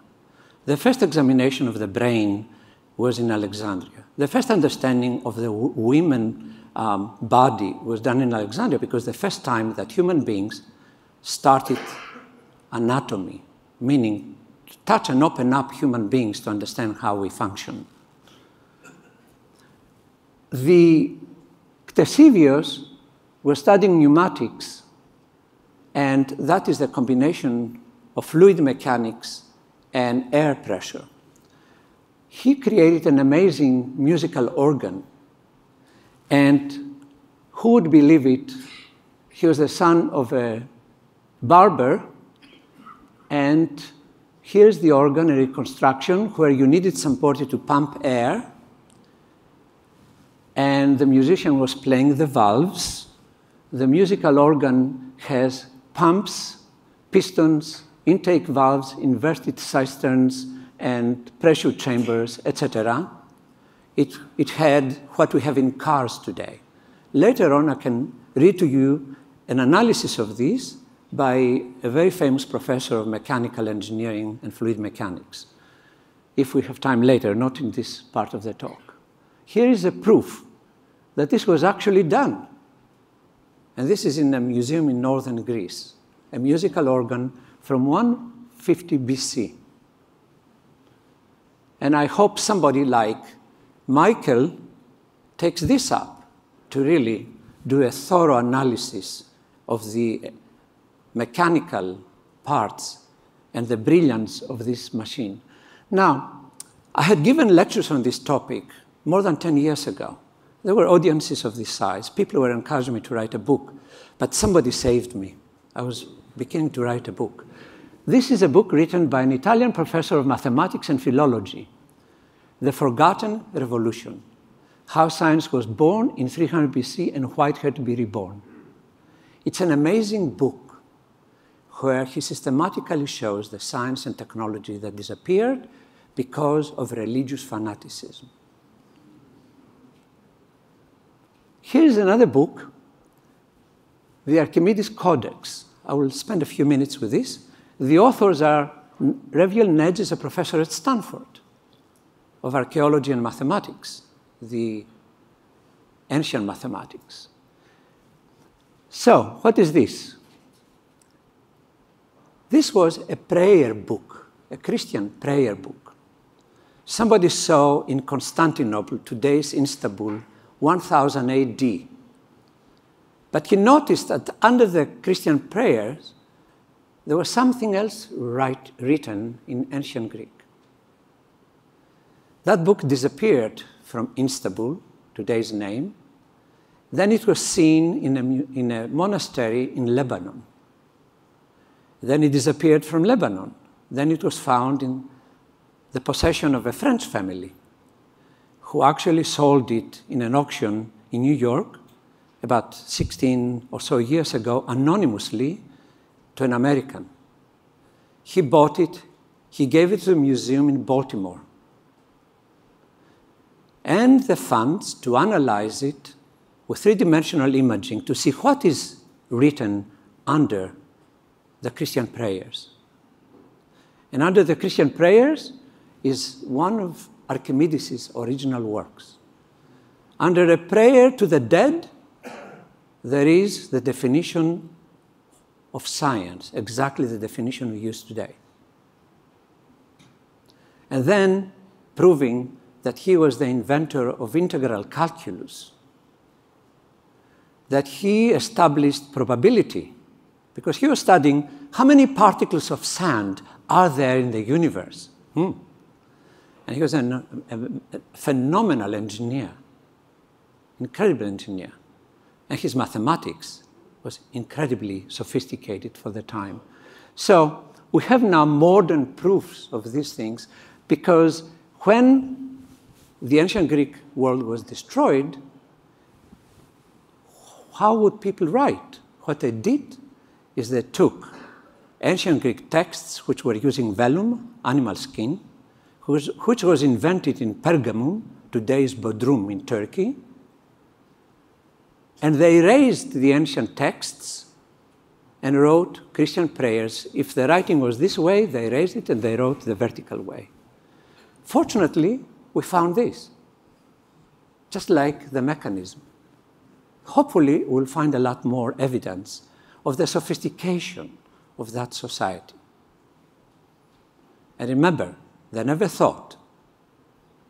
The first examination of the brain was in Alexandria. The first understanding of the women body was done in Alexandria, because the first time that human beings started anatomy, meaning to touch and open up human beings to understand how we function. The Ctesibios were studying pneumatics, and that is the combination of fluid mechanics and air pressure. He created an amazing musical organ, and who would believe it? He was the son of a barber, and here's the organ, a reconstruction, where you needed somebody to pump air, and the musician was playing the valves. The musical organ has pumps, pistons, intake valves, inverted cisterns, and pressure chambers, etc. It had what we have in cars today. Later on, I can read to you an analysis of this by a very famous professor of mechanical engineering and fluid mechanics, if we have time later, not in this part of the talk. Here is a proof that this was actually done. And this is in a museum in northern Greece, a musical organ from 150 BC. And I hope somebody like Michael takes this up to really do a thorough analysis of the mechanical parts and the brilliance of this machine. Now, I had given lectures on this topic more than 10 years ago. There were audiences of this size. People were encouraging me to write a book, but somebody saved me. I was beginning to write a book. This is a book written by an Italian professor of mathematics and philology, The Forgotten Revolution, How Science Was Born in 300 BC and Why It Had to Be Reborn. It's an amazing book where he systematically shows the science and technology that disappeared because of religious fanaticism. Here's another book, the Archimedes Codex. I will spend a few minutes with this. The authors are Reviel Nedge is a professor at Stanford of archaeology and mathematics, the ancient mathematics. So, what is this? This was a prayer book, a Christian prayer book. Somebody saw in Constantinople, today's Istanbul, 1000 AD. But he noticed that under the Christian prayers, there was something else written in ancient Greek. That book disappeared from Istanbul, today's name. Then it was seen in a monastery in Lebanon. Then it disappeared from Lebanon. Then it was found in the possession of a French family who actually sold it in an auction in New York about 16 or so years ago, anonymously, to an American. He bought it, he gave it to a museum in Baltimore. And the funds to analyze it with three-dimensional imaging to see what is written under the Christian prayers. And under the Christian prayers is one of Archimedes' original works. Under a prayer to the dead, there is the definition of science, exactly the definition we use today. And then proving that he was the inventor of integral calculus, that he established probability, because he was studying how many particles of sand are there in the universe. And he was a phenomenal engineer, incredible engineer. And his mathematics was incredibly sophisticated for the time. So we have now modern proofs of these things, because when the ancient Greek world was destroyed, how would people write? What they did is they took ancient Greek texts, which were using vellum, animal skin, which was invented in Pergamum, today's Bodrum in Turkey, and they erased the ancient texts and wrote Christian prayers. If the writing was this way, they erased it and they wrote the vertical way. Fortunately, we found this, just like the mechanism. Hopefully, we'll find a lot more evidence of the sophistication of that society. And remember, they never thought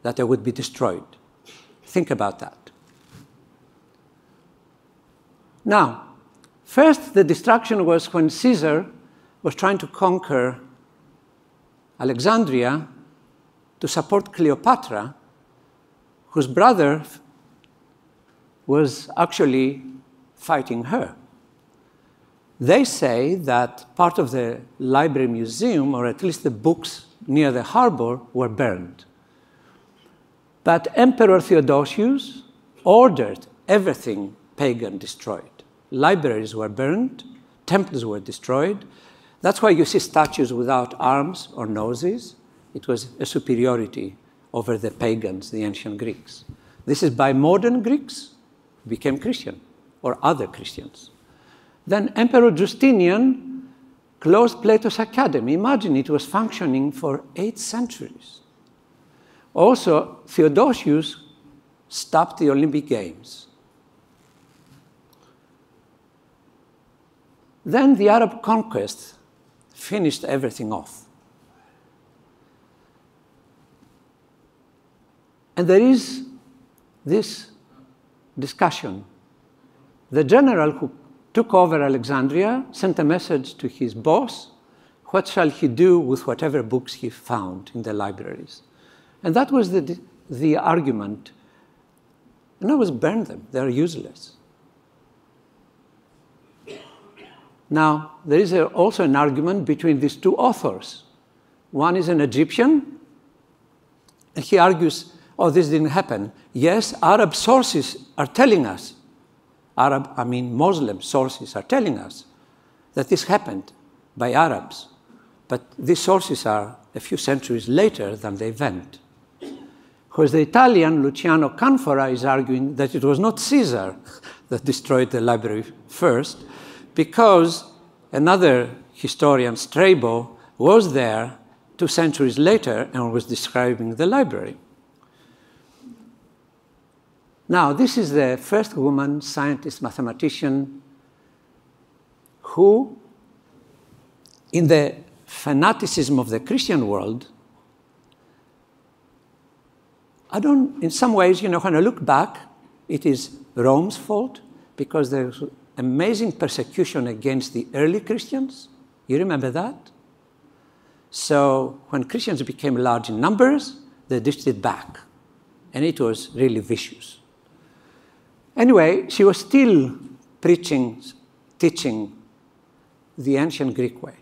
that they would be destroyed. Think about that. Now, first, the destruction was when Caesar was trying to conquer Alexandria to support Cleopatra, whose brother was actually fighting her. They say that part of the library museum, or at least the books near the harbor, were burned. But Emperor Theodosius ordered everything pagan destroyed. Libraries were burned, temples were destroyed. That's why you see statues without arms or noses. It was a superiority over the pagans, the ancient Greeks. This is by modern Greeks who became Christian, or other Christians. Then Emperor Justinian closed Plato's Academy. Imagine, it was functioning for 8 centuries. Also, Theodosius stopped the Olympic Games. Then the Arab conquest finished everything off. And there is this discussion. The general who took over Alexandria sent a message to his boss, what shall he do with whatever books he found in the libraries? And that was the argument. And I was burn them. They're useless. Now, there is also an argument between these two authors. One is an Egyptian, and he argues, oh, this didn't happen. Yes, Arab sources are telling us, Muslim sources are telling us that this happened by Arabs. But these sources are a few centuries later than the event. Whereas the Italian, Luciano Canfora, is arguing that it was not Caesar that destroyed the library first, because another historian, Strabo, was there 2 centuries later and was describing the library. Now, this is the first woman scientist, mathematician, who, in the fanaticism of the Christian world, in some ways, when I look back, it is Rome's fault, because there's amazing persecution against the early Christians. You remember that? So when Christians became large in numbers, they dished it back. And it was really vicious. Anyway, she was still teaching the ancient Greek way,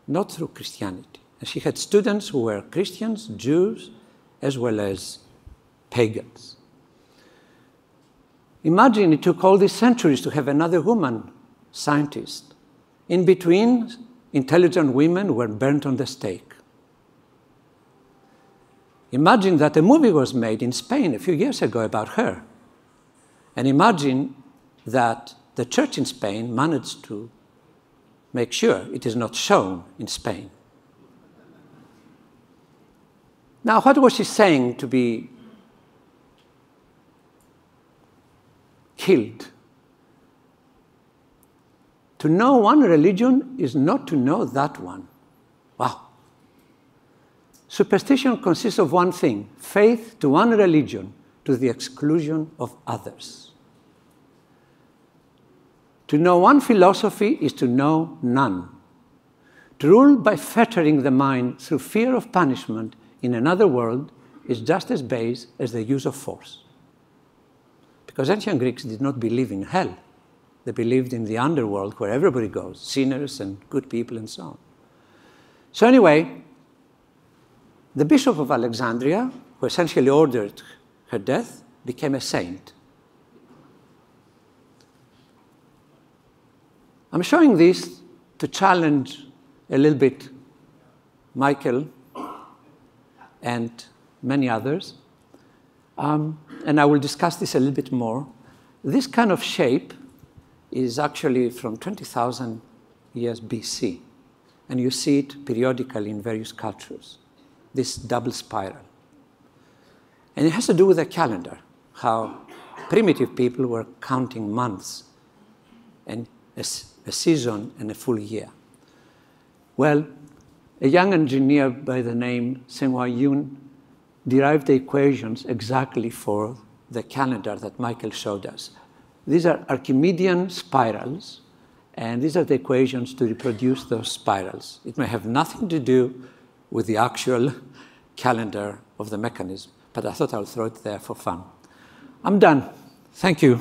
not through Christianity. And she had students who were Christians, Jews, as well as pagans. Imagine it took all these centuries to have another woman scientist. In between, intelligent women were burnt on the stake. Imagine that a movie was made in Spain a few years ago about her. And imagine that the church in Spain managed to make sure it is not shown in Spain. Now, what was she saying to be killed? To know one religion is not to know that one. Wow. Superstition consists of one thing: faith to one religion to the exclusion of others. To know one philosophy is to know none. To rule by fettering the mind through fear of punishment in another world is just as base as the use of force. Because ancient Greeks did not believe in hell. They believed in the underworld where everybody goes, sinners and good people and so on. So anyway, the Bishop of Alexandria, who essentially ordered her death, became a saint. I'm showing this to challenge a little bit Michael and many others. And I will discuss this a little bit more. This kind of shape is actually from 20,000 years BC. And you see it periodically in various cultures, this double spiral. And it has to do with the calendar, how primitive people were counting months and a season and a full year. Well, a young engineer by the name Senghua Yun derived the equations exactly for the calendar that Michael showed us. These are Archimedean spirals, and these are the equations to reproduce those spirals. It may have nothing to do with the actual calendar of the mechanism, but I thought I would throw it there for fun. I'm done. Thank you.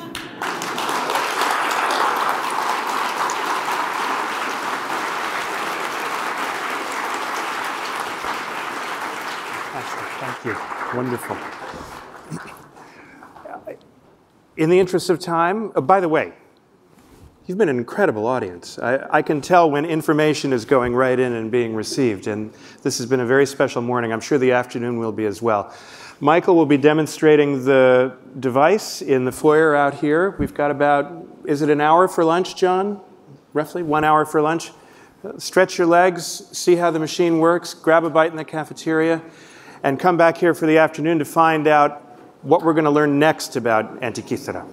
Thank you. Wonderful. In the interest of time, by the way, you've been an incredible audience. I can tell when information is going right in and being received, and this has been a very special morning. I'm sure the afternoon will be as well. Michael will be demonstrating the device in the foyer out here. We've got about, is it an hour for lunch, John? Roughly 1 hour for lunch. Stretch your legs, see how the machine works, grab a bite in the cafeteria, and come back here for the afternoon to find out what we're going to learn next about Antikythera.